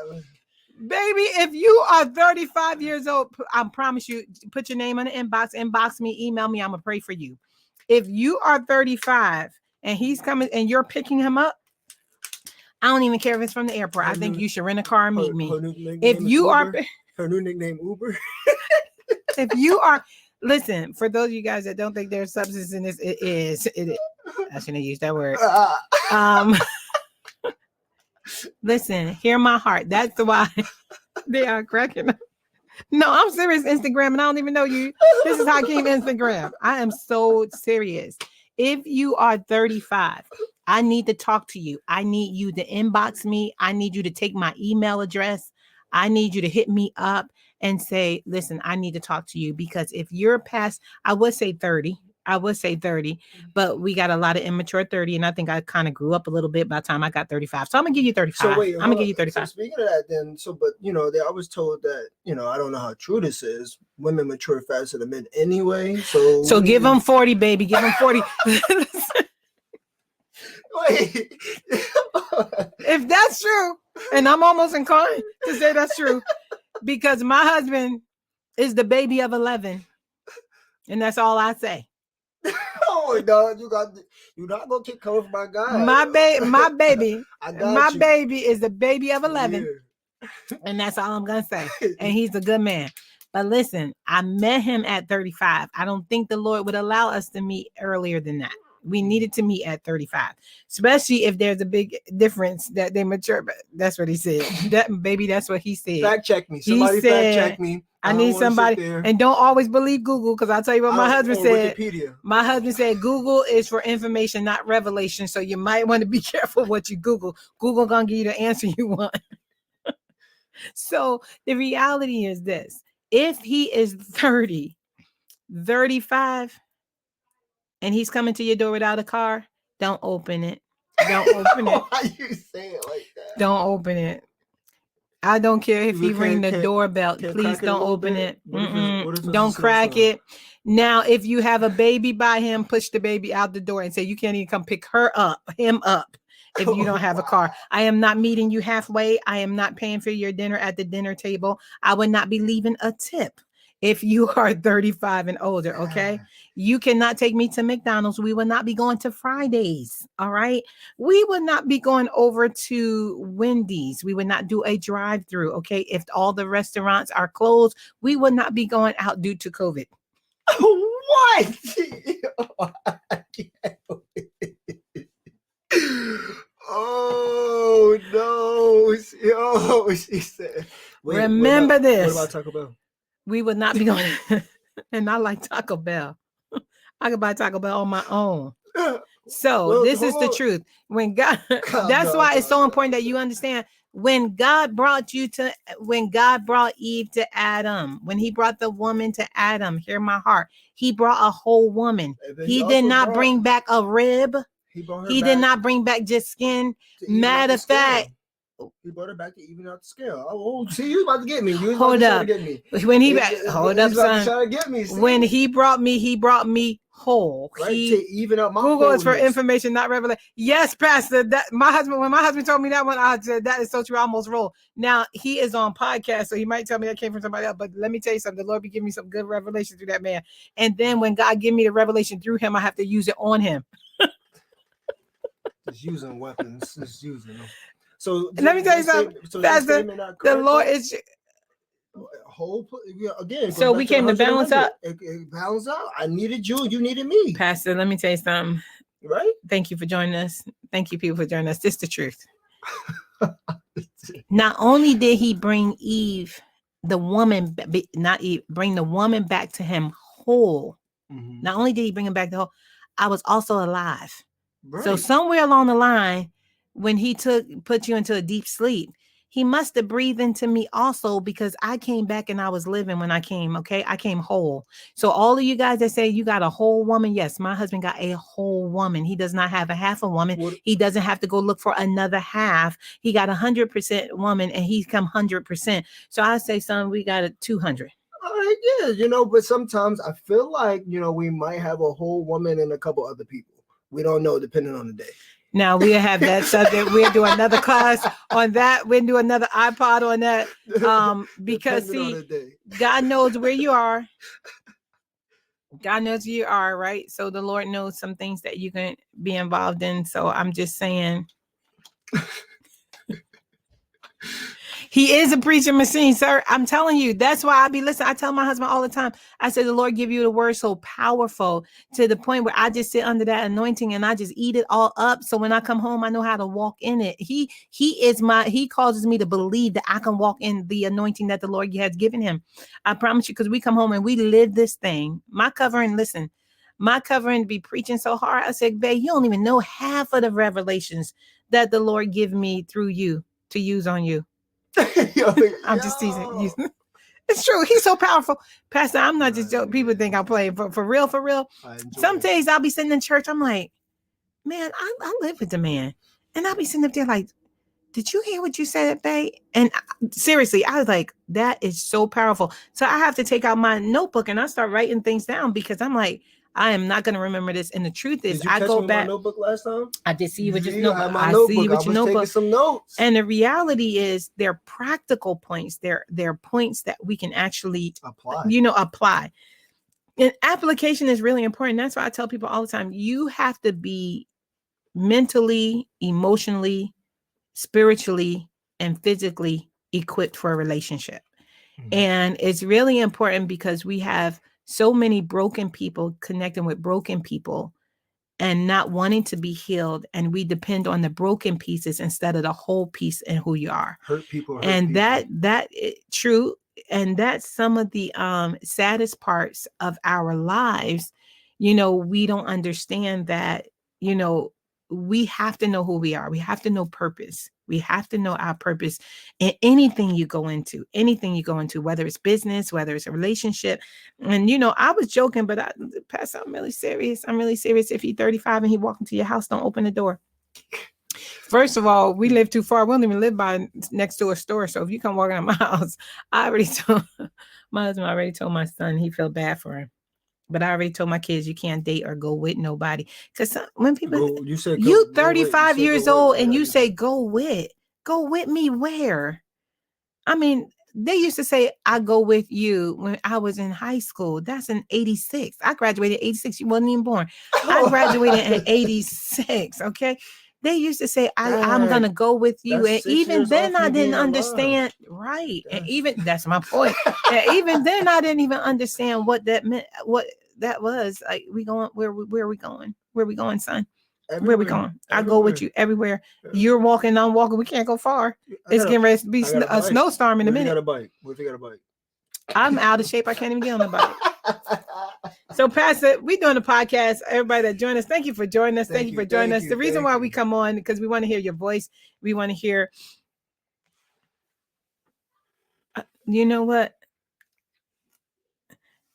Baby, if you are 35 years old, I promise you, put your name on the inbox me, email me. I'm going to pray for you. If you are 35 and he's coming and you're picking him up, I don't even care if it's from the airport. I think you should rent a car and meet me. If you are her new nickname Uber. If you are, listen, for those of you guys that don't think there's substance in this, it is. I shouldn't use that word. Listen, hear my heart. That's why they are cracking up. No, I'm serious, Instagram, and I don't even know you. This is Hakeem Instagram. I am so serious. If you are 35, I need to talk to you. I need you to inbox me. I need you to take my email address. I need you to hit me up and say, listen, I need to talk to you, because if you're past, I would say 30, but we got a lot of immature 30. And I think I kind of grew up a little bit by the time I got 35. So I'm going to give you 35. So wait, I'm going to give you 35. So speaking of that then, I was told that, I don't know how true this is. Women mature faster than men anyway. So give them 40, baby. Give them 40. Wait. If that's true, and I'm almost inclined to say that's true, because my husband is the baby of 11. And that's all I say. Oh my God, you're not gonna keep coming for my guy. My baby is the baby of 11. Yeah. And that's all I'm gonna say. And he's a good man. But listen, I met him at 35. I don't think the Lord would allow us to meet earlier than that. We needed to meet at 35, especially if there's a big difference that they mature. But that's what he said. That's what he said. Fact check me. Somebody fact check me. I need somebody, and don't always believe Google, because I'll tell you what my husband said. Wikipedia. My husband said Google is for information, not revelation. So you might want to be careful what you Google. Google gonna give you the answer you want. So the reality is this: if he is 30, 35, and he's coming to your door without a car, don't open it. Don't open it. Why you say it like that? Don't open it. I don't care if he ring the doorbell. Please don't open it. Don't crack it. Now, if you have a baby by him, push the baby out the door and say you can't even come pick him up, if you don't have a car. I am not meeting you halfway. I am not paying for your dinner at the dinner table. I would not be leaving a tip if you are 35 and older, okay? You cannot take me to McDonald's. We will not be going to Fridays, all right? We would not be going over to Wendy's. We would not do a drive-through, okay? If all the restaurants are closed, we would not be going out due to COVID. What? Oh, no. Yo, she said. Remember this. What about Taco Bell? We would not be going, and I like Taco Bell. I could buy Taco Bell on my own. So this is the truth. When God, that's why it's so important that you understand when God brought Eve to Adam, when he brought the woman to Adam, hear my heart, he brought a whole woman. He did not bring back a rib. He did not bring back just skin. Matter of fact, he brought it back to even out the scale. Oh, see, you about to get me. Hold up. When he hold up, son. Trying to get me. When he brought me whole. Right, to even up my Google is for information, not revelation. Yes, Pastor. That when my husband told me that one, I said that is so true. I almost rolled. Now he is on podcast, so he might tell me that came from somebody else. But let me tell you something. The Lord be giving me some good revelation through that man. And then when God give me the revelation through him, I have to use it on him. Just using weapons. Just using them. So let me tell you something. Pastor, the Lord is whole again. So we came to balance out. Balance out. I needed you. You needed me. Pastor, let me tell you something. Right? Thank you for joining us. Thank you, people, for joining us. This is the truth. Not only did he bring Eve, the woman, not Eve, bring the woman back to him whole. Mm-hmm. Not only did he bring him back to whole, I was also alive. Right. So somewhere along the line, when he put you into a deep sleep, he must have breathed into me also, because I came back and I was living when I came. Okay. I came whole. So all of you guys that say you got a whole woman. Yes, my husband got a whole woman. He does not have a half a woman. He doesn't have to go look for another half. He got 100% woman and he's come 100%. So I say, son, we got a 200. All right, yeah, but sometimes I feel like, we might have a whole woman and a couple other people. We don't know, depending on the day. Now we'll have that subject. We'll do another class on that. We'll do another iPod on that. Because see, God knows where you are. God knows you are, right? So the Lord knows some things that you can be involved in. So I'm just saying. He is a preaching machine, sir. I'm telling you. That's why I be listening. I tell my husband all the time. I say, the Lord give you the word so powerful to the point where I just sit under that anointing and I just eat it all up. So when I come home, I know how to walk in it. He causes me to believe that I can walk in the anointing that the Lord has given him. I promise you, because we come home and we live this thing. My covering be preaching so hard. I said, babe, you don't even know half of the revelations that the Lord give me through you to use on you. I'm just teasing you. It's true. He's so powerful. Pastor, I'm not just joking. People think I'm playing, but for real. Some days I'll be sitting in church. I'm like, man, I live with the man. And I'll be sitting up there like, did you hear what you said, babe? And seriously, I was like, that is so powerful. So I have to take out my notebook and I start writing things down, because I'm like, I am not going to remember this. And the truth is, I go back. My notebook last time? I did see you with your notebook. I see you with your notebook. Taking some notes. And the reality is, they're practical points. They're points that we can actually apply. And application is really important. That's why I tell people all the time, you have to be mentally, emotionally, spiritually, and physically equipped for a relationship. Mm-hmm. And it's really important, because we have so many broken people connecting with broken people and not wanting to be healed. And we depend on the broken pieces instead of the whole piece and who you are. Hurt people. That is true. And that's some of the saddest parts of our lives. We don't understand that, we have to know who we are. We have to know purpose. We have to know our purpose in anything you go into, whether it's business, whether it's a relationship. And, I was joking, but Pastor, I'm really serious. If he's 35 and he walked into your house, don't open the door. First of all, we live too far. We don't even live by next to a store. So if you come walking in my house, my husband already told my son he felt bad for him. But I already told my kids, you can't date or go with nobody. Because when people, you 35 years old and you say, go with me where? I mean, they used to say, I go with you when I was in high school. That's in 86. I graduated in 86. You wasn't even born. I graduated in 86. Okay. They used to say, I'm going to go with you. And even then I didn't understand. Right. And even that's my point. And even then I didn't even understand what that meant. What that was. Like, where are we going? Where are we going, son? Everywhere. Where are we going? I go with you everywhere. You're walking, I'm walking. We can't go far. It's getting ready to be a snowstorm in a minute. What if you got a bike? I'm out of shape. I can't even get on the bike. So, Pastor, we're doing a podcast. Everybody that joined us, thank you for joining us. Thank you for joining us. The reason why we come on, because we want to hear your voice. We want to hear. You know what?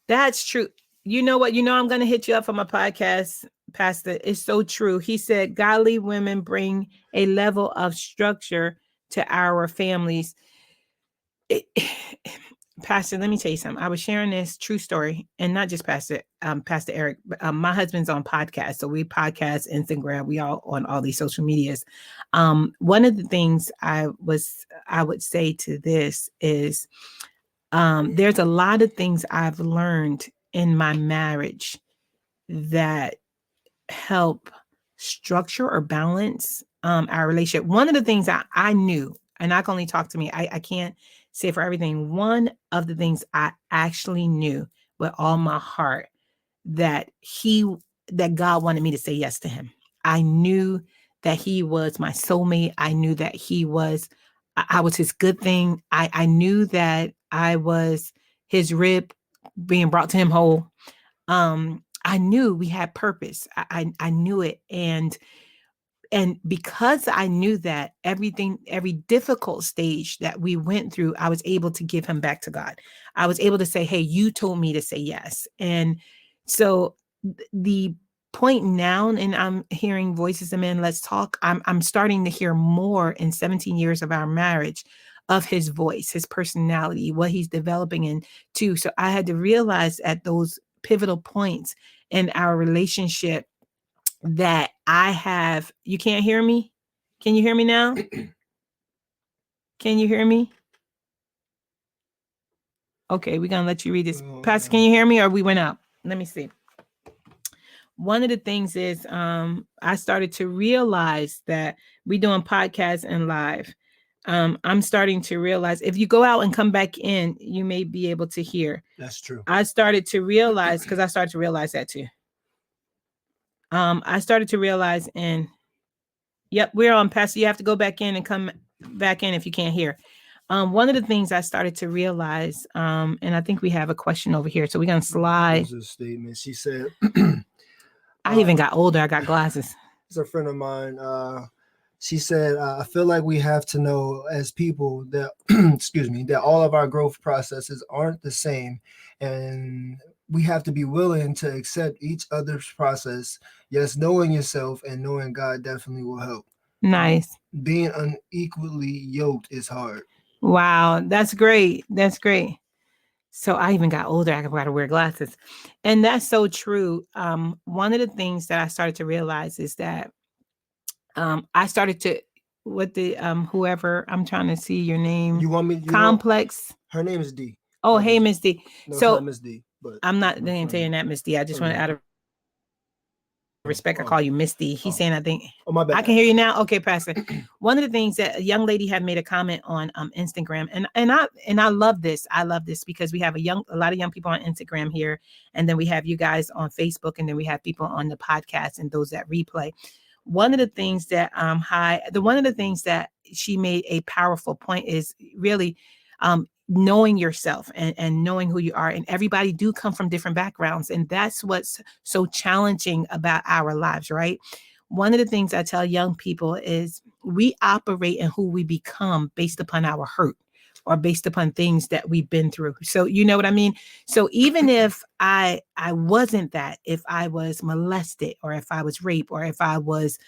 That's true. You know what? I'm going to hit you up for my podcast, Pastor. It's so true. He said, godly women bring a level of structure to our families. Pastor, let me tell you something. I was sharing this true story, and not just Pastor Eric, but my husband's on podcast. So we podcast, Instagram, we all on all these social medias. One of the things I would say to this is there's a lot of things I've learned in my marriage that help structure or balance our relationship. One of the things I knew, and I can only talk to me, I can't say for everything. One of the things I actually knew with all my heart that God wanted me to say yes to him. I knew that he was my soulmate. I knew that I was his good thing. I knew that I was his rib being brought to him whole. I knew we had purpose. I knew it. And because I knew that every difficult stage that we went through, I was able to give him back to God. I was able to say, hey, you told me to say yes. And so the point now, and I'm hearing Voices of Men, Let's Talk, I'm starting to hear more in 17 years of our marriage of his voice, his personality, what he's developing into. So I had to realize at those pivotal points in our relationship that you can't hear me? Can you hear me now? Can you hear me? Okay, we're going to let you read this. Pastor, can you hear me or we went out? Let me see. One of the things is I started to realize that we're doing podcasts and live. I'm starting to realize if you go out and come back in, you may be able to hear. That's true. I started to realize, because I started to realize that too. I started to realize yep, we're on, Pastor. You have to go back in and come back in if you can't hear. One of the things I started to realize, and I think we have a question over here, so we're gonna slide. This is a statement. She said, I even got older. I got glasses. It's a friend of mine. She said, I feel like we have to know as people that, excuse me, that all of our growth processes aren't the same, and we have to be willing to accept each other's process. Yes, knowing yourself and knowing God definitely will help. Nice. Being unequally yoked is hard. Wow, that's great. That's great. So I even got older. I got to wear glasses, and that's so true. One of the things that I started to realize is that I started to whoever, I'm trying to see your name. You want me? Complex. Her name is D. Oh, hey, Miss D. No, so it's not Miss D. But I'm not saying that, Miss D. I just want to out of respect, I call you Miss D. He's saying, I think. Oh, my bad. I can hear you now. Okay, Pastor. One of the things that a young lady had made a comment on Instagram, and I love this. I love this because we have a lot of young people on Instagram here, and then we have you guys on Facebook, and then we have people on the podcast and those that replay. One of the things that one of the things that she made a powerful point is really knowing yourself and knowing who you are. And everybody do come from different backgrounds. And that's what's so challenging about our lives, right? One of the things I tell young people is we operate in who we become based upon our hurt or based upon things that we've been through. So you know what I mean? So even if I wasn't that, if I was molested or if I was raped or if I was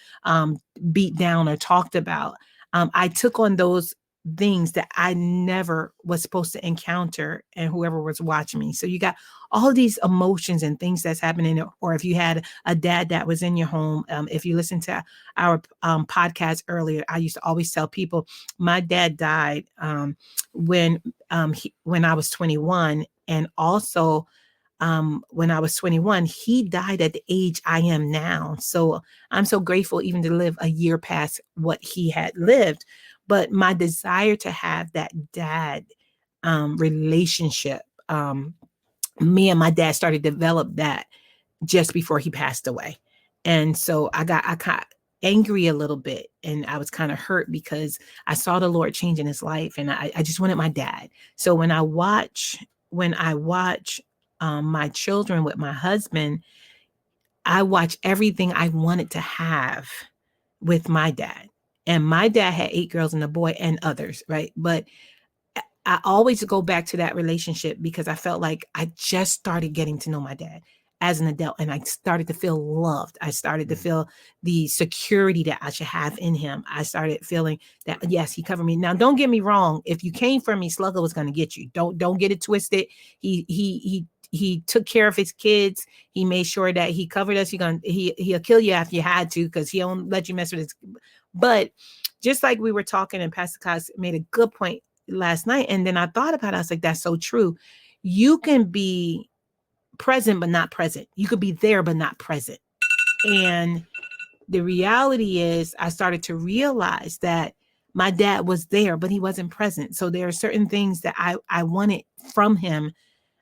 beat down or talked about, I took on those things that I never was supposed to encounter and whoever was watching me. So you got all these emotions and things that's happening. Or if you had a dad that was in your home, if you listen to our podcast earlier, I used to always tell people my dad died when I was 21. And also when I was 21, he died at the age I am now. So I'm so grateful even to live a year past what he had lived. But my desire to have that dad relationship, me and my dad started to develop that just before he passed away. And so I got angry a little bit, and I was kind of hurt because I saw the Lord changing his life, and I just wanted my dad. So when I watch my children with my husband, I watch everything I wanted to have with my dad. And my dad had 8 girls and a boy and others, right? But I always go back to that relationship because I felt like I just started getting to know my dad as an adult, and I started to feel loved. I started to feel the security that I should have in him. I started feeling that, yes, he covered me. Now, don't get me wrong. If you came for me, Slugger was going to get you. Don't get it twisted. He took care of his kids. He made sure that he covered us. He'll kill you if you had to, because he don't let you mess with his. But just like we were talking, and Pastor Kaz made a good point last night, and then I thought about it. I was like, that's so true. You can be present but not present. You could be there but not present. And the reality is, I started to realize that my dad was there, but he wasn't present. So there are certain things that I wanted from him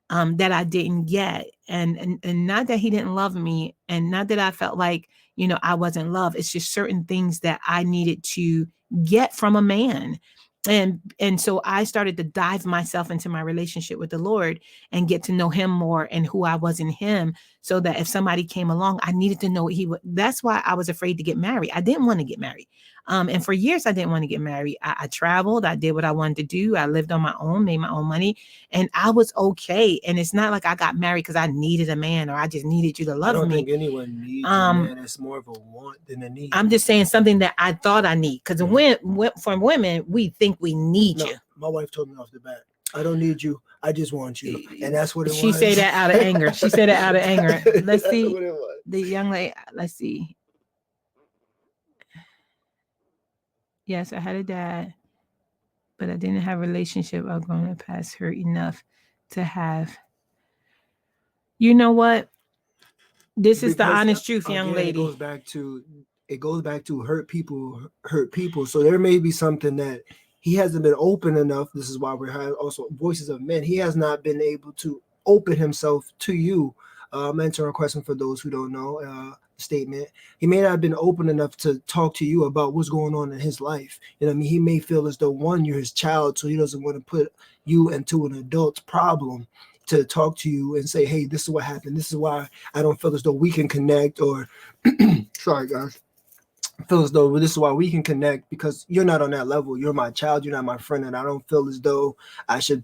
that I didn't get. And not that he didn't love me, and not that I felt like, I wasn't loved. It's just certain things that I needed to get from a man. And so I started to dive myself into my relationship with the Lord and get to know him more and who I was in him, so that if somebody came along, I needed to know what he would. That's why I was afraid to get married. I didn't want to get married. And for years, I didn't want to get married. I traveled. I did what I wanted to do. I lived on my own, made my own money, and I was okay. And it's not like I got married because I needed a man or I just needed you to love me. I don't think anyone needs a man. It's more of a want than a need. I'm just saying something that I thought I need, because for women, we think we need you. My wife told me off the bat, I don't need you. I just want you. And that's what it was. She said that out of anger. She said it out of anger. Let's see. The young lady, let's see. Yes, I had a dad, but I didn't have a relationship outgrowing the past hurt enough to have. You know what? This is the honest truth, young lady. It goes back to hurt people. So there may be something that he hasn't been open enough. This is why we're having also voices of men. He has not been able to open himself to you. Answering a question for those who don't know, statement. He may not have been open enough to talk to you about what's going on in his life. You know what I mean? He may feel as though, one, you're his child, so he doesn't want to put you into an adult's problem to talk to you and say, hey, this is what happened. This is why I don't feel as though we can connect, or sorry, guys. I feel as though this is why we can connect, because you're not on that level. You're my child. You're not my friend. And I don't feel as though I should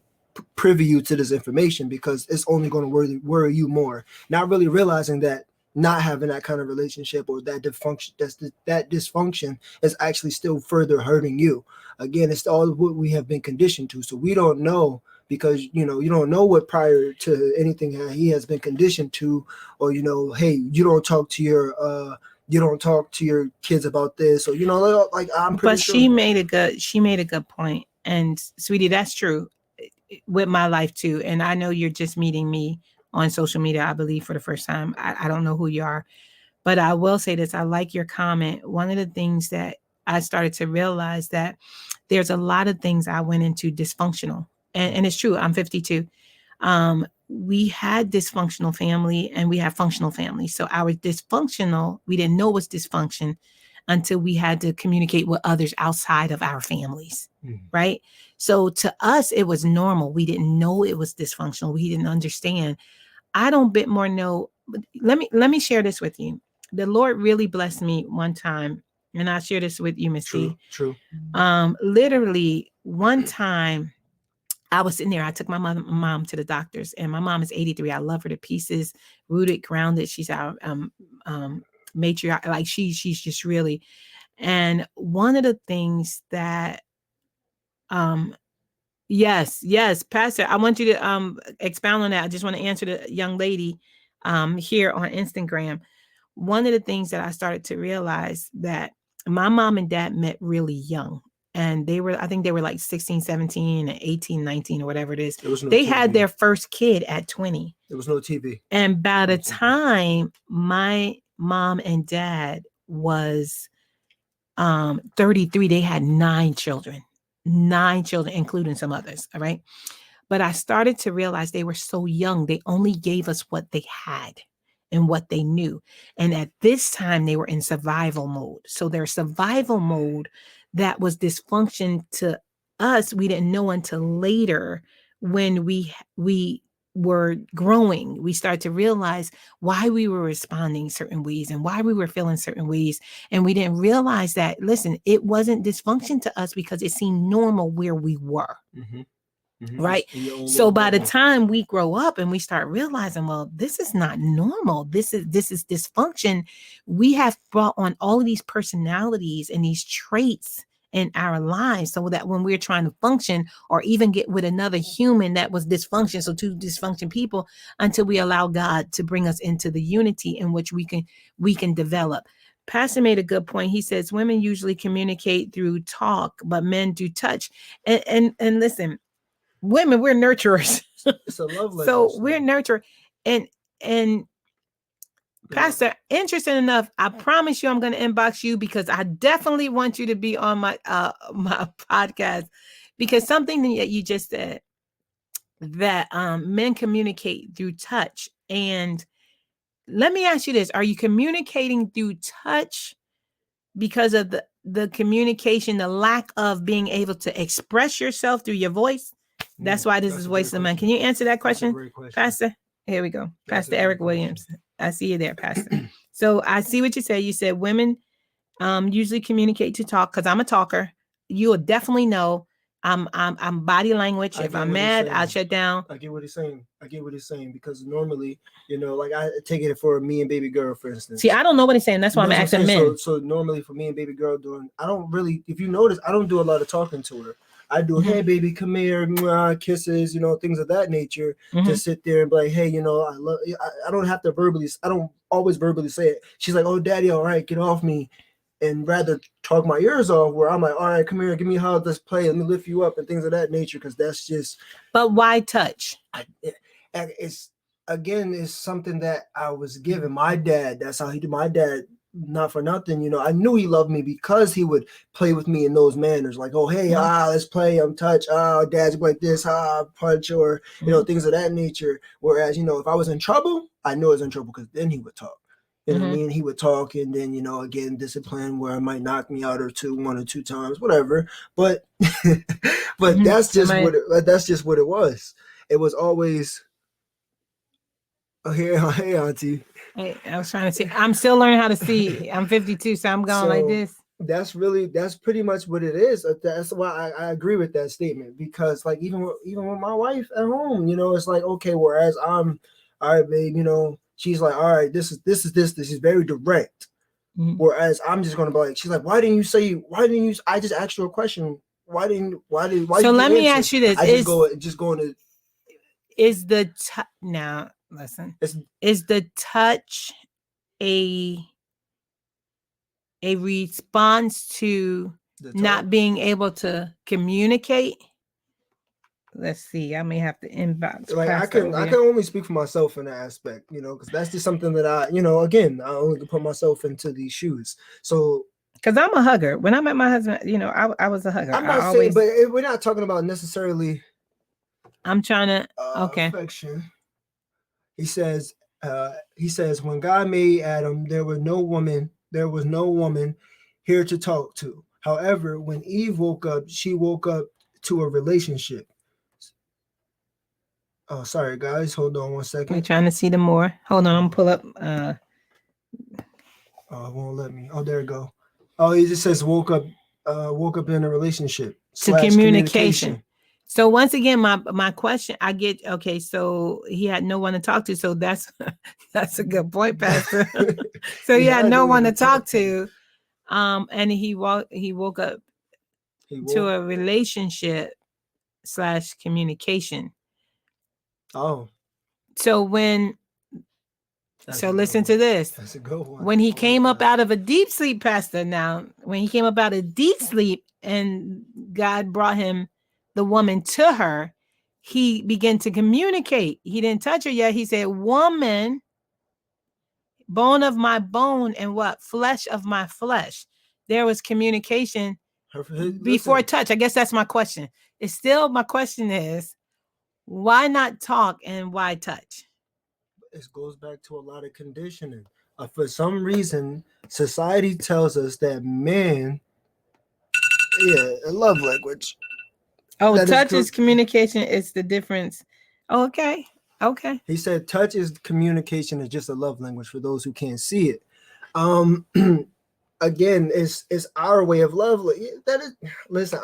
privy you to this information, because it's only going to worry you more. Not really realizing that not having that kind of relationship or that dysfunction is actually still further hurting you. Again, it's all what we have been conditioned to. So we don't know, because you don't know what prior to anything he has been conditioned to, or hey, you don't talk to your kids about this, or like I'm pretty sure. But she made a good point. And sweetie, that's true with my life too. And I know you're just meeting me on social media, I believe, for the first time. I don't know who you are, but I will say this. I like your comment. One of the things that I started to realize, that there's a lot of things I went into dysfunctional, and it's true. I'm 52. We had dysfunctional family and we have functional family. So our dysfunctional, we didn't know was dysfunction until we had to communicate with others outside of our families, right? So to us, it was normal. We didn't know it was dysfunctional. We didn't understand. I don't bit more know. Let me share this with you. The Lord really blessed me one time, and I'll share this with you, Miss D. True. Literally one time, I was sitting there. I took my mom to the doctors, and my mom is 83. I love her to pieces, rooted, grounded. She's our matriarch. Like she's just really. And one of the things that, yes, Pastor, I want you to expound on that. I just want to answer the young lady here on Instagram. One of the things that I started to realize, that my mom and dad met really young. And I think they were like 16, 17, and 18, 19, or whatever it is. They had their first kid at 20. There was no TV. And by the time my mom and dad was 33, they had 9 children, including some others. All right. But I started to realize they were so young. They only gave us what they had and what they knew. And at this time, they were in survival mode. So their survival mode, that was dysfunction to us, we didn't know until later, when we were growing. We started to realize why we were responding certain ways and why we were feeling certain ways. And we didn't realize that, listen, it wasn't dysfunction to us because it seemed normal where we were. Right. So by the time we grow up and we start realizing, well, this is not normal. This is dysfunction. We have brought on all of these personalities and these traits in our lives, so that when we're trying to function or even get with another human that was dysfunction, so 2 dysfunction people, until we allow God to bring us into the unity in which we can develop. Pastor made a good point. He says women usually communicate through talk, but men do touch. And listen, women, we're nurturers. It's a love language. So we're nurturer. And Pastor, interesting enough, I promise you I'm going to inbox you, because I definitely want you to be on my my podcast, because something that you just said, that men communicate through touch. And let me ask you this. Are you communicating through touch because of the communication, the lack of being able to express yourself through your voice? That's why this is Voice of the Man. Can you answer that question, great question. Pastor? Here we go. That's Pastor Eric Williams. I see you there, Pastor. So I see what you said. You said women usually communicate to talk, because I'm a talker. You will definitely know I'm body language. If I'm mad, I'll shut down. I get what he's saying because normally, like I take it for me and baby girl, for instance. See, I don't know what he's saying. That's why I'm asking men. So normally for me and baby girl I don't really, if you notice, I don't do a lot of talking to her. I do, hey baby, come here, kisses, things of that nature. To sit there and be like, hey, I love you. I don't have to I don't always verbally say it. She's like, oh daddy, all right, get off me. And rather talk my ears off, where I'm like, all right, come here, give me a hug, let's play, let me lift you up, and things of that nature, because that's just. But why touch? It's something that I was given. My dad, that's how he did. My dad, not for nothing, I knew he loved me because he would play with me in those manners, like, oh hey, let's play, I'm touch, dad's like this, punch, or things of that nature. Whereas if I was in trouble, I knew I was in trouble because then he would talk. You know what I mean? He would talk, and then again, discipline where it might knock me out one or two times, whatever. But that's just what it was. It was always. Oh, hey, auntie. Hey, I was trying to see. I'm still learning how to see. I'm 52, so I'm going like this. That's pretty much what it is. That's why I agree with that statement, because like even with my wife at home, it's like, okay, whereas I'm, all right, babe, she's like, all right, this is very direct. Whereas I'm just gonna be like, she's like, why didn't you? I just asked you a question. Why? So let me ask you this: is the now listen? Is the touch a response to not being able to communicate? Let's see. I may have to inbox. Like I can only speak for myself in that aspect, because that's just something that I, again, I only can put myself into these shoes. So, because I'm a hugger. When I met my husband, I was a hugger. I'm not saying, but we're not talking about necessarily. I'm trying to affection. He says, when God made Adam, there was no woman here to talk to. However, when Eve woke up, she woke up to a relationship. Oh, sorry, guys. Hold on one second. We're trying to see them more. Hold on, I'm pull up. Oh, it won't let me. Oh, there we go. Oh, he just says woke up in a relationship. To communication. So once again, my question, I get, okay, so he had no one to talk to. So that's a good point, Pastor. So he had no one to talk to. And he woke up to a relationship / communication. Oh. So listen to this. That's a good one. When he came up out of a deep sleep, Pastor, when he came up out of deep sleep and God brought him the woman to her, he began to communicate. He didn't touch her yet. He said, woman, bone of my bone and what? Flesh of my flesh. There was communication before touch. I guess that's my question. My question is, why not talk and why touch? It goes back to a lot of conditioning. For some reason, society tells us that men, a love language. Oh, touch is communication. It's the difference. Okay. He said touch is communication, is just a love language for those who can't see it. Again, it's our way of love. That is, listen,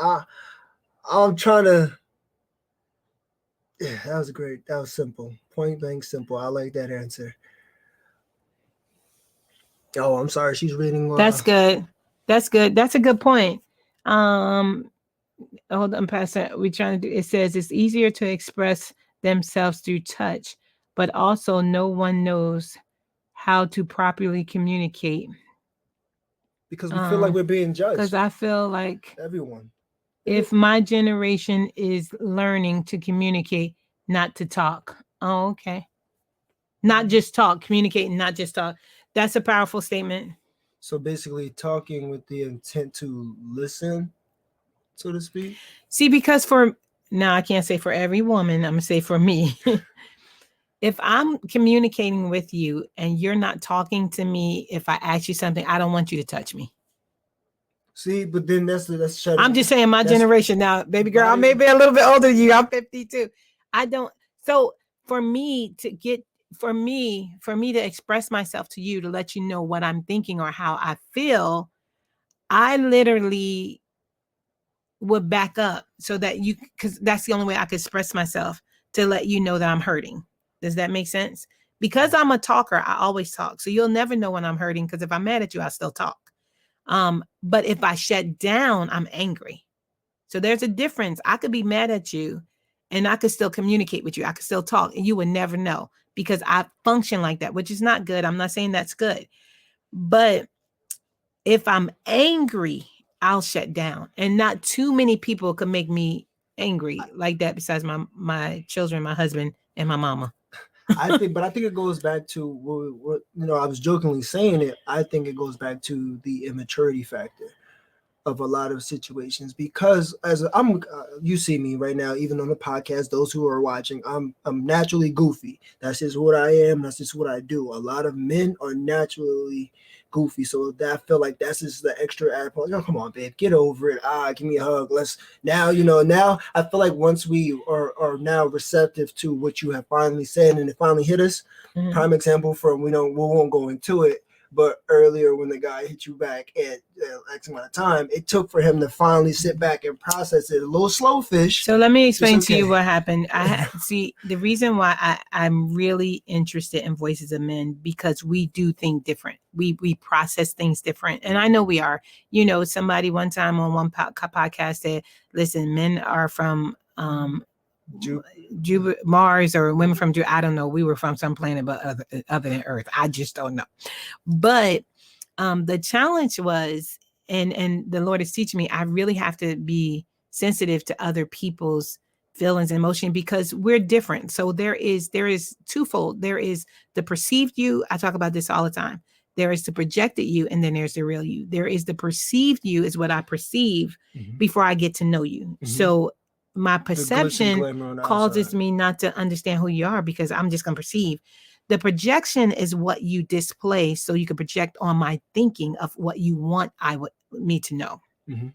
I'm trying to. Yeah, that was great. That was simple. Point blank simple. I like that answer. Oh, I'm sorry. She's reading. That's good. That's a good point. Hold on, Pastor. We're trying to do. It says it's easier to express themselves through touch, but also no one knows how to properly communicate. Because we feel like we're being judged. Because I feel like everyone. If my generation is learning to communicate, not to talk. Oh, okay. Not just talk, communicate, not just talk. That's a powerful statement. So basically talking with the intent to listen, so to speak. See, because I can't say for every woman, I'm gonna say for me. if I'm communicating with you and you're not talking to me, if I ask you something, I don't want you to touch me. See, but then that's I'm just saying my that's- generation now, baby girl. I not may even- be a little bit older than you. I'm 52. I don't. So for me to express myself to you, to let you know what I'm thinking or how I feel, I literally would back up so that you, because that's the only way I could express myself, to let you know that I'm hurting. Does that make sense? Because I'm a talker, I always talk. So you'll never know when I'm hurting, because if I'm mad at you, I still talk. But if I shut down, I'm angry. So there's a difference. I could be mad at you and I could still communicate with you. I could still talk and you would never know, because I function like that, which is not good. I'm not saying that's good. But if I'm angry, I'll shut down. And not too many people can make me angry like that besides my children, my husband, and my mama. I think it goes back to what I was jokingly saying it. I think it goes back to the immaturity factor of a lot of situations, because you see me right now, even on the podcast, those who are watching, I'm naturally goofy. That's just what I am. That's just what I do. A lot of men are naturally goofy, so that I feel like that's just the extra add. Like, oh, come on, babe, get over it. Give me a hug. Let's now. Now I feel like once we are now receptive to what you have finally said and it finally hit us. Mhm. Prime example from we won't go into it. But earlier, when the guy hit you back at X amount of time, it took for him to finally sit back and process it. A little slow fish. So let me explain to you okay. what happened. See, the reason why I'm really interested in Voices of Men, because we do think different. We process things different. And I know we are. Somebody one time on one podcast said, listen, men are from Mars, or women from I don't know. We were from some planet but other than Earth. I just don't know. But the challenge was, and the Lord is teaching me, I really have to be sensitive to other people's feelings and emotion, because we're different. So there is twofold. There is the perceived you. I talk about this all the time. There is the projected you, and then there's the real you. There is the perceived you, is what I perceive before I get to know you. Mm-hmm. So my perception causes me not to understand who you are, because I'm just going to perceive. The projection is what you display, so you can project on my thinking of what you want me to know. Mm-hmm.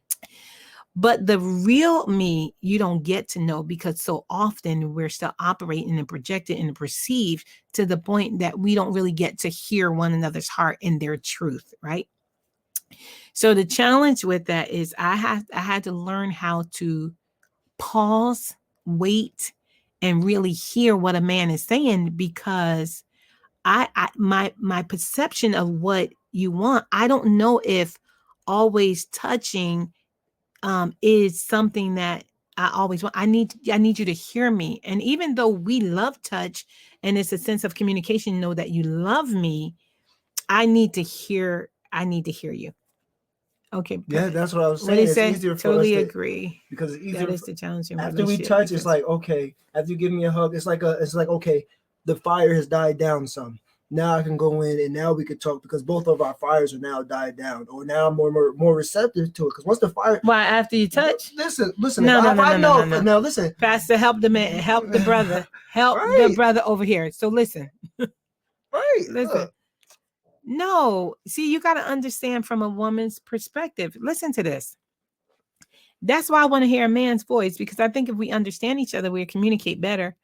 But the real me, you don't get to know, because so often we're still operating and projected and perceived to the point that we don't really get to hear one another's heart and their truth, right? So the challenge with that is I had to learn how to pause, wait, and really hear what a man is saying, because my perception of what you want, I don't know if always touching is something that I always want. I need you to hear me. And even though we love touch and it's a sense of communication, know that you love me, I need to hear you. Okay. Yeah, that's what I was saying. It's easier for us to agree, because it's easier. That is the challenge. After we touch, it's like, okay, after you give me a hug, it's like okay, the fire has died down some. Now I can go in and now we could talk, because both of our fires are now died down, or now I'm more receptive to it. Because once the fire, why after you touch? Listen. No. Now listen, Pastor, help the man, help the brother, help the brother over here. So listen, right? Listen. No, see, you got to understand from a woman's perspective. Listen to this. That's why I want to hear a man's voice, because I think if we understand each other, we'll communicate better.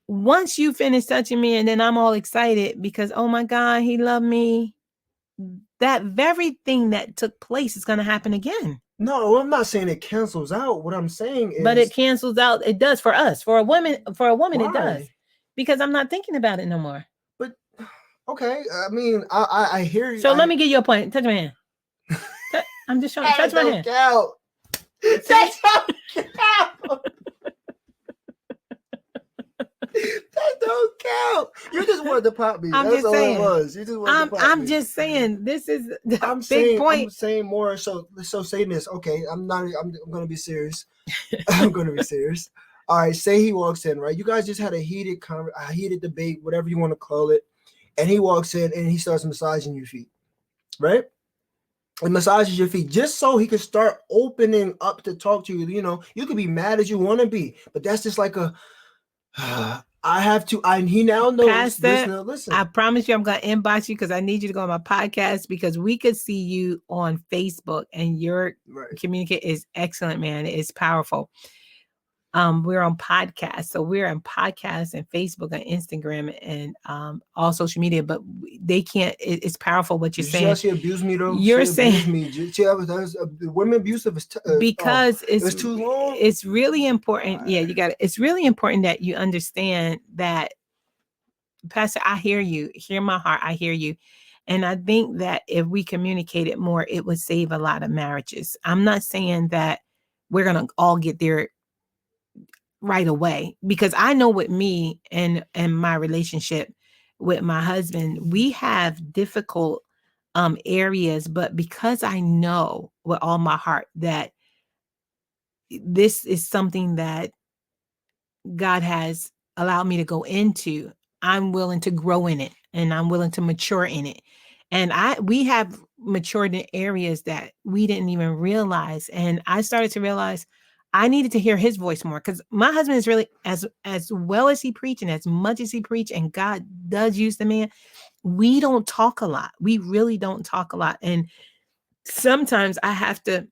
Once you finish touching me and then I'm all excited because, oh my God, he loved me, that very thing that took place is going to happen again. No, I'm not saying it cancels out. What I'm saying is, but it cancels out. It does for us. For a woman, why? It does, because I'm not thinking about it no more. But okay, I mean, I hear you. So let me give you a point. Touch my hand. I'm just showing. Touch my hand. Count. That don't count. That don't count. You just wanted to pop me. That's all it was. You just wanted to pop me. I'm just saying, this is the big saying, point. I'm saying more. So saying this. Okay, I'm going to be serious. I'm going to be serious. All right. Say he walks in, right? You guys just had a heated debate, whatever you want to call it, and he walks in and he starts massaging your feet, right? And massages your feet just so he could start opening up to talk to you. You know, you could be mad as you want to be, but that's just like a I have to. He now knows. Pastor, Listen. I promise you I'm going to inbox you because I need you to go on my podcast because we could see you on Facebook and your communicate is excellent, man. It's powerful. We're on podcasts. So we're on podcasts and Facebook and Instagram and all social media, but they can't, it's powerful what you're saying. She abused me though. You're she saying abused me. Women abusive is because it was too long. It's really important. Yeah, you got it. It's really important that you understand that, Pastor, I hear you. Hear my heart. I hear you. And I think that if we communicated more, it would save a lot of marriages. I'm not saying that we're going to all get there right away, because I know with me and my relationship with my husband, we have difficult areas, but because I know with all my heart that this is something that God has allowed me to go into, I'm willing to grow in it and I'm willing to mature in it. And we have matured in areas that we didn't even realize. And I started to realize I needed to hear his voice more, because my husband is really, as well as he preach and as much as he preach, and God does use the man, we don't talk a lot. We really don't talk a lot. And sometimes I have to,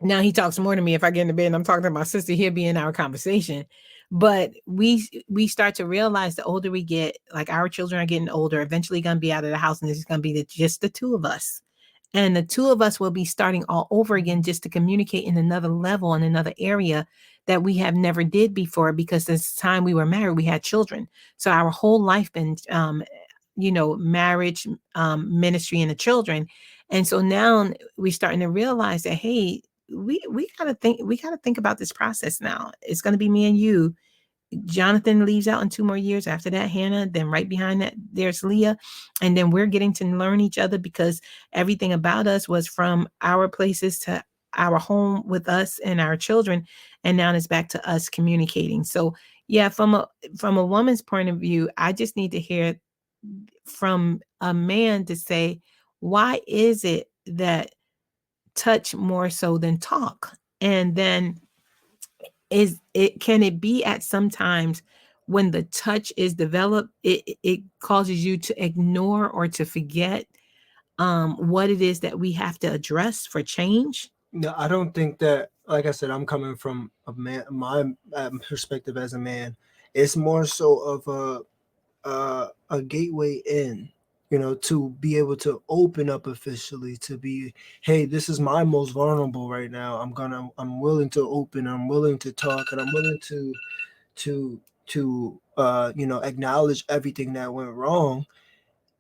now he talks more to me if I get in the bed and I'm talking to my sister, he'll be in our conversation. But we start to realize the older we get, like our children are getting older, eventually going to be out of the house, and it's going to be just the two of us. And the two of us will be starting all over again, just to communicate in another level, in another area that we have never did before, because this time we were married, we had children. So our whole life been, marriage, ministry, and the children. And so now we're starting to realize that, hey, we gotta think about this process now. It's going to be me and you. Jonathan leaves out in 2 more years. After that, Hannah. Then right behind that, there's Leah. And then we're getting to learn each other, because everything about us was from our places to our home with us and our children. And now it's back to us communicating. So yeah, from a woman's point of view, I just need to hear from a man to say, why is it that touch more so than talk? And then can it be at sometimes when the touch is developed, it causes you to ignore or to forget what it is that we have to address for change? No, I don't think that. Like I said, I'm coming from my perspective as a man. It's more so of a gateway in, to be able to open up officially, to be, hey, this is my most vulnerable right now. I'm willing to open, I'm willing to talk, and I'm willing to acknowledge everything that went wrong.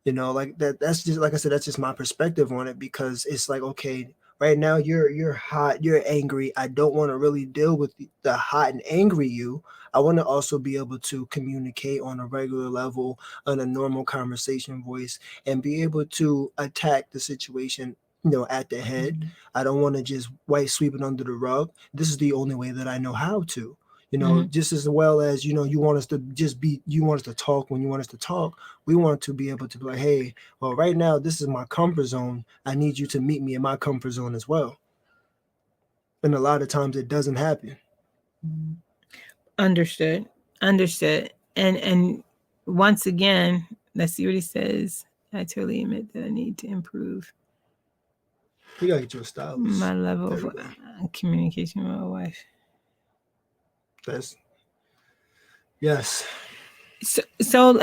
Like that. That's just, like I said, that's just my perspective on it, because it's like, okay, right now you're hot, you're angry. I don't want to really deal with the hot and angry you. I want to also be able to communicate on a regular level, on a normal conversation voice, and be able to attack the situation, at the head. Mm-hmm. I don't want to just white sweep it under the rug. This is the only way that I know how to. Mm-hmm. Just as well as, you want us to you want us to talk when you want us to talk. We want to be able to be like, hey, well, right now, this is my comfort zone. I need you to meet me in my comfort zone as well. And a lot of times it doesn't happen. Understood. And once again, let's see what he says. I totally admit that I need to improve You gotta get your stylist. My level of communication with my wife. Yes. So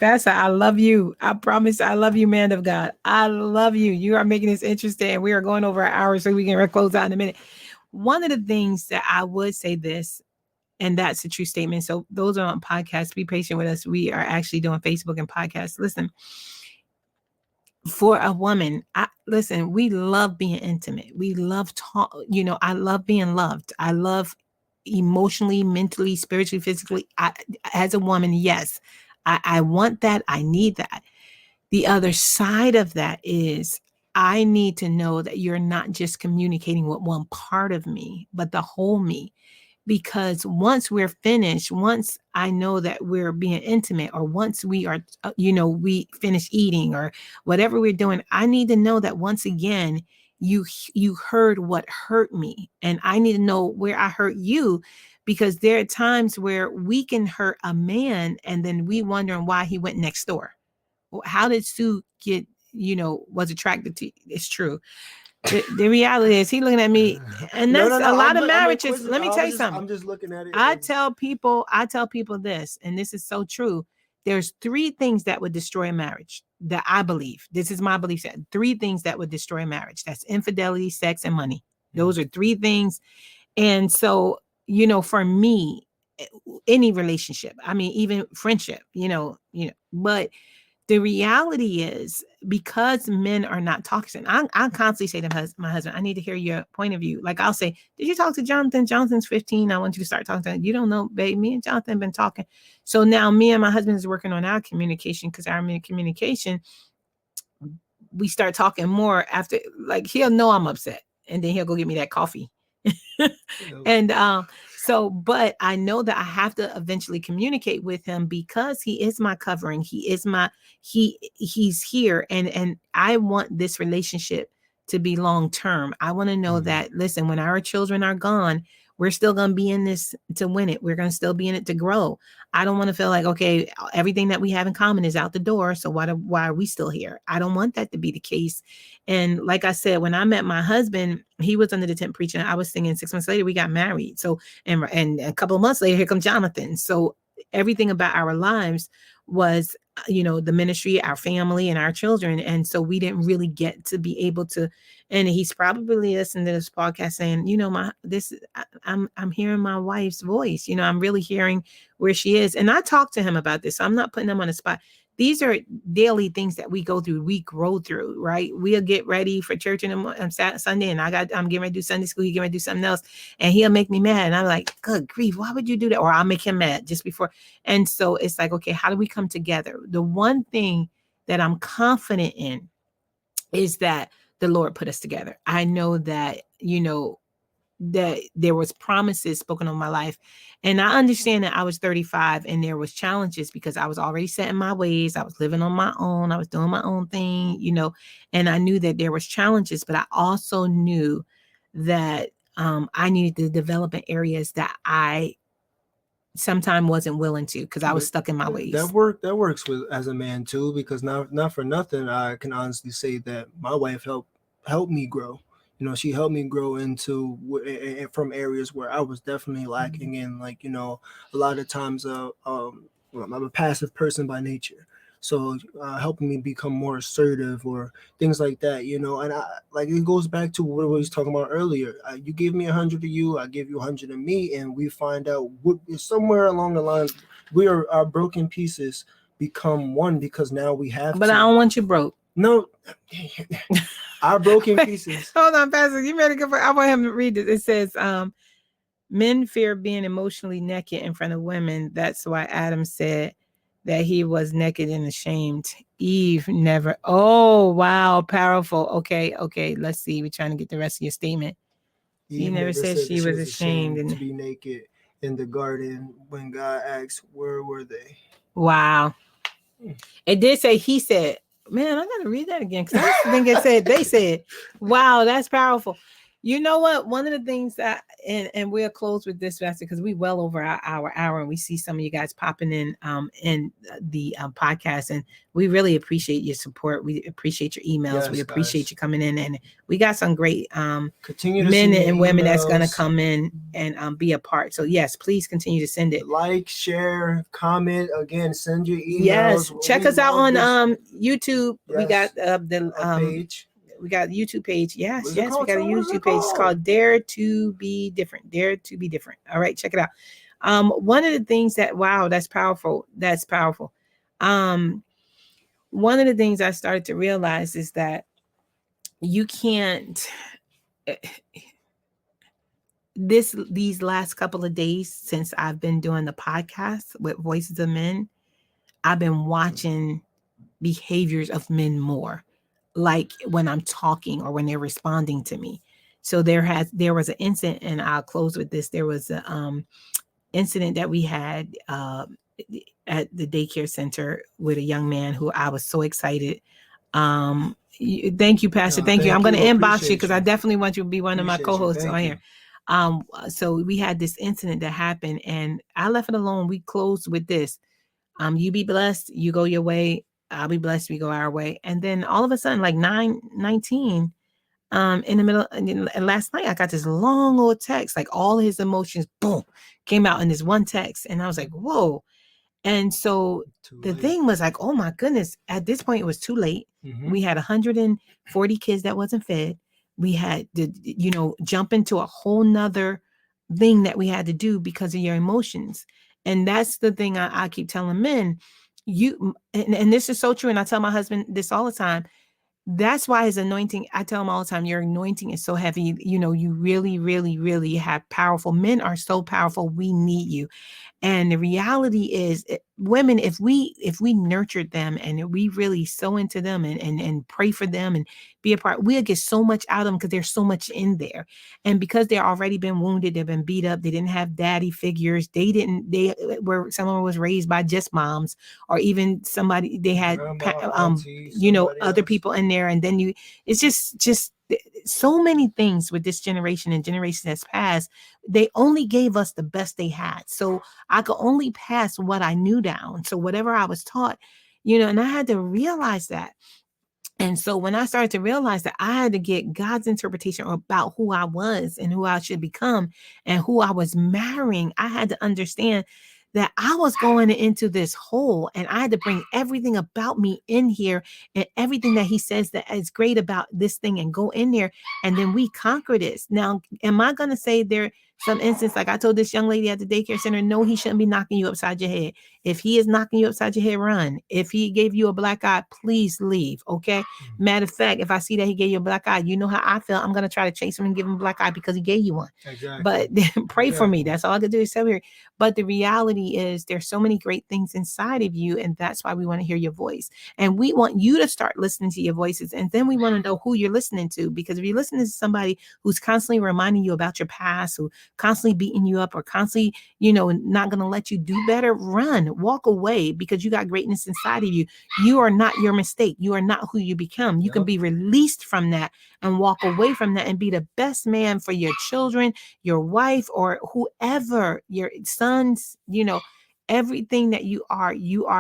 Pastor, I love you. I promise I love you, man of God. I love you. You are making this interesting. We are going over an hour, so we can close out in a minute. One of the things that I would say this, and that's a true statement. So those are on podcasts. Be patient with us. We are actually doing Facebook and podcasts. Listen, for a woman, listen, we love being intimate. We love talk. I love being loved. I love emotionally, mentally, spiritually, physically. As a woman, yes, I want that. I need that. The other side of that is I need to know that you're not just communicating with one part of me, but the whole me. Because once we're finished, once I know that we're being intimate, or once we are, we finish eating or whatever we're doing, I need to know that once again, you heard what hurt me, and I need to know where I hurt you, because there are times where we can hurt a man and then we wondering why he went next door. How did Sue get, was attracted to you? It's true. The reality is he looking at me, and that's a lot of marriages. Let me tell you something. I'm just looking at it. I tell people this, and this is so true. There's 3 things that would destroy a marriage that I believe. This is my belief set. 3 things that would destroy a marriage. That's infidelity, sex, and money. Those are 3 things. And so, for me, any relationship, I mean, even friendship, but the reality is, because men are not talking, I constantly say to my husband, I need to hear your point of view. Like, I'll say, did you talk to Jonathan? Jonathan's 15. I want you to start talking to him. You don't know, babe. Me and Jonathan have been talking. So now me and my husband is working on our communication, because our communication, we start talking more after, like, he'll know I'm upset, and then he'll go get me that coffee. And but I know that I have to eventually communicate with him, because he is my covering. He is he's here, and I want this relationship to be long term. I want to know that, listen, when our children are gone, we're still going to be in this to win it. We're going to still be in it to grow. I don't want to feel like, okay, everything that we have in common is out the door, so why are we still here? I don't want that to be the case. And like I said, when I met my husband, he was under the tent preaching. I was singing. 6 months later, we got married. So, and a couple of months later, here comes Jonathan. So everything about our lives was, the ministry, our family, and our children. And so we didn't really get to be able to, and he's probably listening to this podcast saying, I'm hearing my wife's voice. I'm really hearing where she is. And I talked to him about this. So I'm not putting him on the spot. These are daily things that we go through, we grow through, right? We'll get ready for church on Sunday, and I'm getting ready to do Sunday school. He's getting ready to do something else, and he'll make me mad. And I'm like, good grief, why would you do that? Or I'll make him mad just before. And so it's like, okay, how do we come together? The one thing that I'm confident in is that the Lord put us together. I know that, that there was promises spoken on my life. And I understand that I was 35 and there was challenges, because I was already set in my ways. I was living on my own. I was doing my own thing, and I knew that there was challenges, but I also knew that I needed to develop in areas that I sometimes wasn't willing to, because I was stuck in my ways. That works as a man too, because not for nothing, I can honestly say that my wife helped me grow. She helped me grow into from areas where I was definitely lacking in, like, a lot of times, I'm a passive person by nature. So helping me become more assertive or things like that, and I, like, it goes back to what we was talking about earlier. You give me 100 of you, I give you 100 of me, and we find out somewhere along the line, our broken pieces become one, because now we have But I don't want you broke. No, our broken pieces. Hold on, Pastor. You better go for. I want him to read this. It says, men fear being emotionally naked in front of women. That's why Adam said that he was naked and ashamed. Eve never. Oh, wow. Powerful. Okay. Let's see. We're trying to get the rest of your statement. Eve never said she was ashamed to be naked in the garden when God asked, where were they? Wow. It did say he said. Man, I gotta read that again, because I think it said they said. Wow, that's powerful. You know what? One of the things that, and we'll close with this, Pastor, because we well over our hour, and we see some of you guys popping in the podcast, and we really appreciate your support. We appreciate your emails. Yes, we appreciate you coming in, and we got some great men and women that's gonna come in and be a part. So yes, please continue to send it. Like, share, comment. Again, send your emails. Yes, check us out on YouTube. Yes. We got the page. We got a YouTube page. Yes, we got a YouTube page. It's called Dare to Be Different. Dare to Be Different. All right, check it out. One of the things that, wow, that's powerful. That's powerful. One of the things I started to realize is that you can't, these last couple of days since I've been doing the podcast with Voices of Men, I've been watching behaviors of men more, like when I'm talking or when they're responding to me. So there was an incident, and I'll close with this. There was an incident that we had at the daycare center with a young man who I was so excited Thank you, Pastor. No, thank you. I'm going to inbox you Appreciate because I definitely want you to be one of my Appreciate you. co-hosts Thank on you. here. So we had this incident that happened and I left it alone. We closed with this. You be blessed, you go your way. I'll be blessed, we go our way. And then all of a sudden, like 9:19, in the middle, and last night I got this long old text, like all his emotions, boom, came out in this one text. And I was like, whoa. And so the thing was like, oh my goodness, at this point it was too late. We had 140 kids that wasn't fed. We had to, jump into a whole nother thing that we had to do because of your emotions. And that's the thing I keep telling men. And this is so true. And I tell my husband this all the time. That's why his anointing, I tell him all the time, your anointing is so heavy. You really, really, really have powerful men are so powerful. We need you. And the reality is, women, if we nurtured them and we really sow into them and pray for them and be a part, we'll get so much out of them because there's so much in there. And because they've already been wounded, they've been beat up, they didn't have daddy figures, someone was raised by just moms, or even somebody, they had other people in there. And then it's just so many things with this generation and generation that's passed. They only gave us the best they had. So I could only pass what I knew down. So whatever I was taught, and I had to realize that. And so when I started to realize that I had to get God's interpretation about who I was and who I should become and who I was marrying, I had to understand that I was going into this hole and I had to bring everything about me in here and everything that he says that is great about this thing and go in there. And then we conquer this. Now, am I going to say there some instance, like I told this young lady at the daycare center, no, he shouldn't be knocking you upside your head. If he is knocking you upside your head, run. If he gave you a black eye, please leave. Okay. Matter of fact, if I see that he gave you a black eye, you know how I feel. I'm going to try to chase him and give him a black eye because he gave you one. Exactly. But pray for me. That's all I could do is say here. But the reality is there's so many great things inside of you. And that's why we want to hear your voice. And we want you to start listening to your voices. And then we want to know who you're listening to. Because if you're listening to somebody who's constantly reminding you about your past, who constantly beating you up or constantly, not going to let you do better, run, walk away because you got greatness inside of you. You are not your mistake. You are not who you become. You can be released from that and walk away from that and be the best man for your children, your wife, or whoever, your sons, everything that you are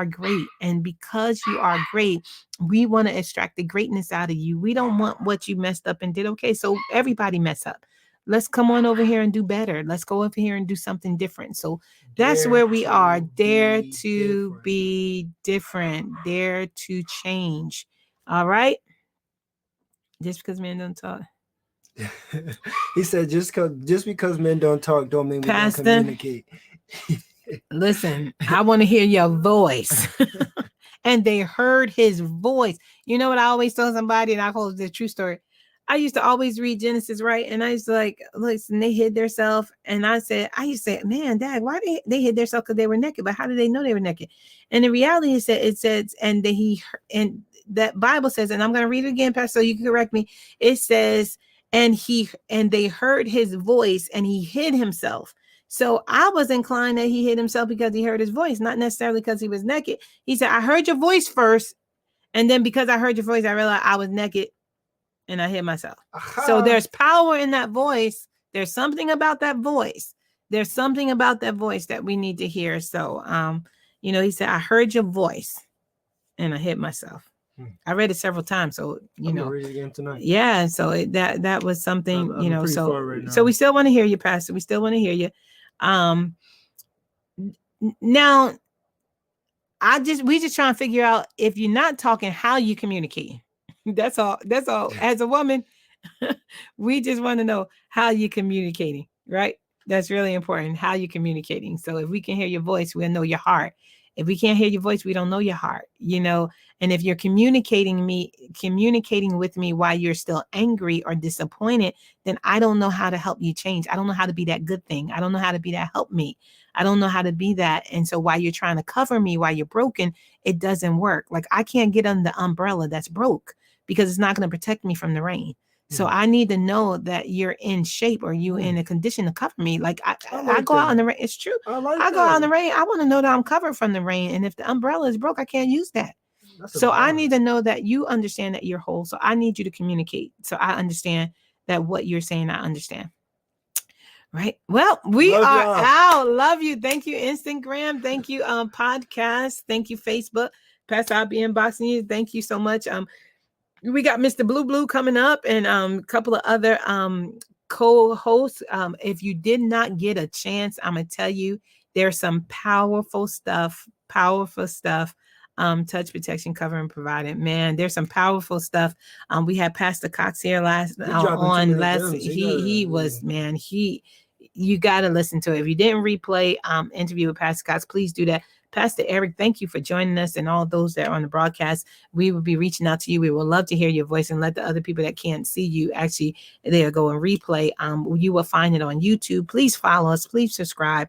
great. And because you are great, we want to extract the greatness out of you. We don't want what you messed up and did. Okay, so everybody mess up. Let's come on over here and do better. Let's go over here and do something different. So that's where we are. Dare to be different. Dare to change. All right. Just because men don't talk. He said, just because men don't talk, don't mean we don't communicate. Listen, I want to hear your voice. And they heard his voice. You know what I always tell somebody, and I hold the true story. I used to always read Genesis, right? And I used to listen, they hid themselves. And I used to say, man, Dad, why they hid themselves? Because they were naked. But how did they know they were naked? And the reality is that it says, and that Bible says, and I'm going to read it again, Pastor, so you can correct me. It says, and they heard his voice and he hid himself. So I was inclined that he hid himself because he heard his voice, not necessarily because he was naked. He said, I heard your voice first. And then because I heard your voice, I realized I was naked. And I hit myself. So there's power in that voice. There's something about that voice. There's something about that voice that we need to hear. So, he said, I heard your voice and I hit myself. I read it several times. So, I'm gonna read it again tonight. Yeah. So that was something, so we still want to hear you, Pastor. We still want to hear you. Now we just trying to figure out if you're not talking, how you communicate. That's all. As a woman, we just want to know how you're communicating, right? That's really important. How you're communicating. So if we can hear your voice, we'll know your heart. If we can't hear your voice, we don't know your heart, and if you're communicating with me while you're still angry or disappointed, then I don't know how to help you change. I don't know how to be that good thing. I don't know how to be that help me. I don't know how to be that. And so while you're trying to cover me, while you're broken, it doesn't work. Like I can't get under the umbrella that's broke because it's not going to protect me from the rain. So I need to know that you're in shape or you in a condition to cover me. Like I go out in the rain. It's true. I go out in the rain. I want to know that I'm covered from the rain. And if the umbrella is broke, I can't use that. That's a So I bar. need to know that you understand that you're whole. So I need you to communicate. So I understand that what you're saying, I understand. Right. Well, we Love are y'all. out. Love you. Thank you, Instagram. Thank you, podcast. Thank you, Facebook. Pastor, I'll be inboxing you. Thank you so much. We got Mr. Blue coming up and a couple of other co-hosts. If you did not get a chance, I'm gonna tell you there's some powerful stuff. Touch protection, cover and provided. Man, there's some powerful stuff. We had Pastor Cox here last He dropping too on many last. gems. He was, man. You got to listen to it. If you didn't replay interview with Pastor Cox, please do that. Pastor Eric, thank you for joining us, and all those that are on the broadcast. We will be reaching out to you. We would love to hear your voice and let the other people that can't see you actually there go and replay. You will find it on YouTube. Please follow us. Please subscribe.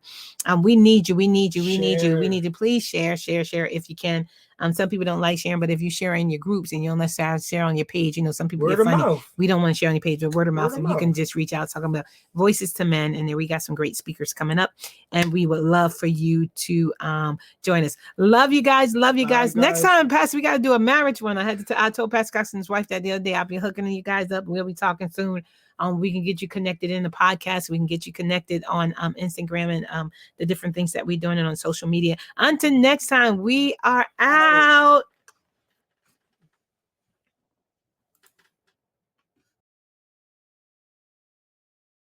We need you. We need you. We need you. We need to please share if you can. Some people don't like sharing, but if you share in your groups and you don't necessarily share on your page, some people Word get of funny. mouth. We don't want to share on your page, but word of mouth. Word of If you can mouth. just reach out, talking about Voices to Men, and then we got some great speakers coming up, and we would love for you to join us. Love you guys. Love you guys. Bye, Next guys. time, Pastor, we got to do a marriage one. I told Pastor Cox and his wife that the other day. I'll be hooking you guys up. We'll be talking soon. We can get you connected in the podcast. We can get you connected on Instagram and the different things that we're doing on social media. Until next time, we are out.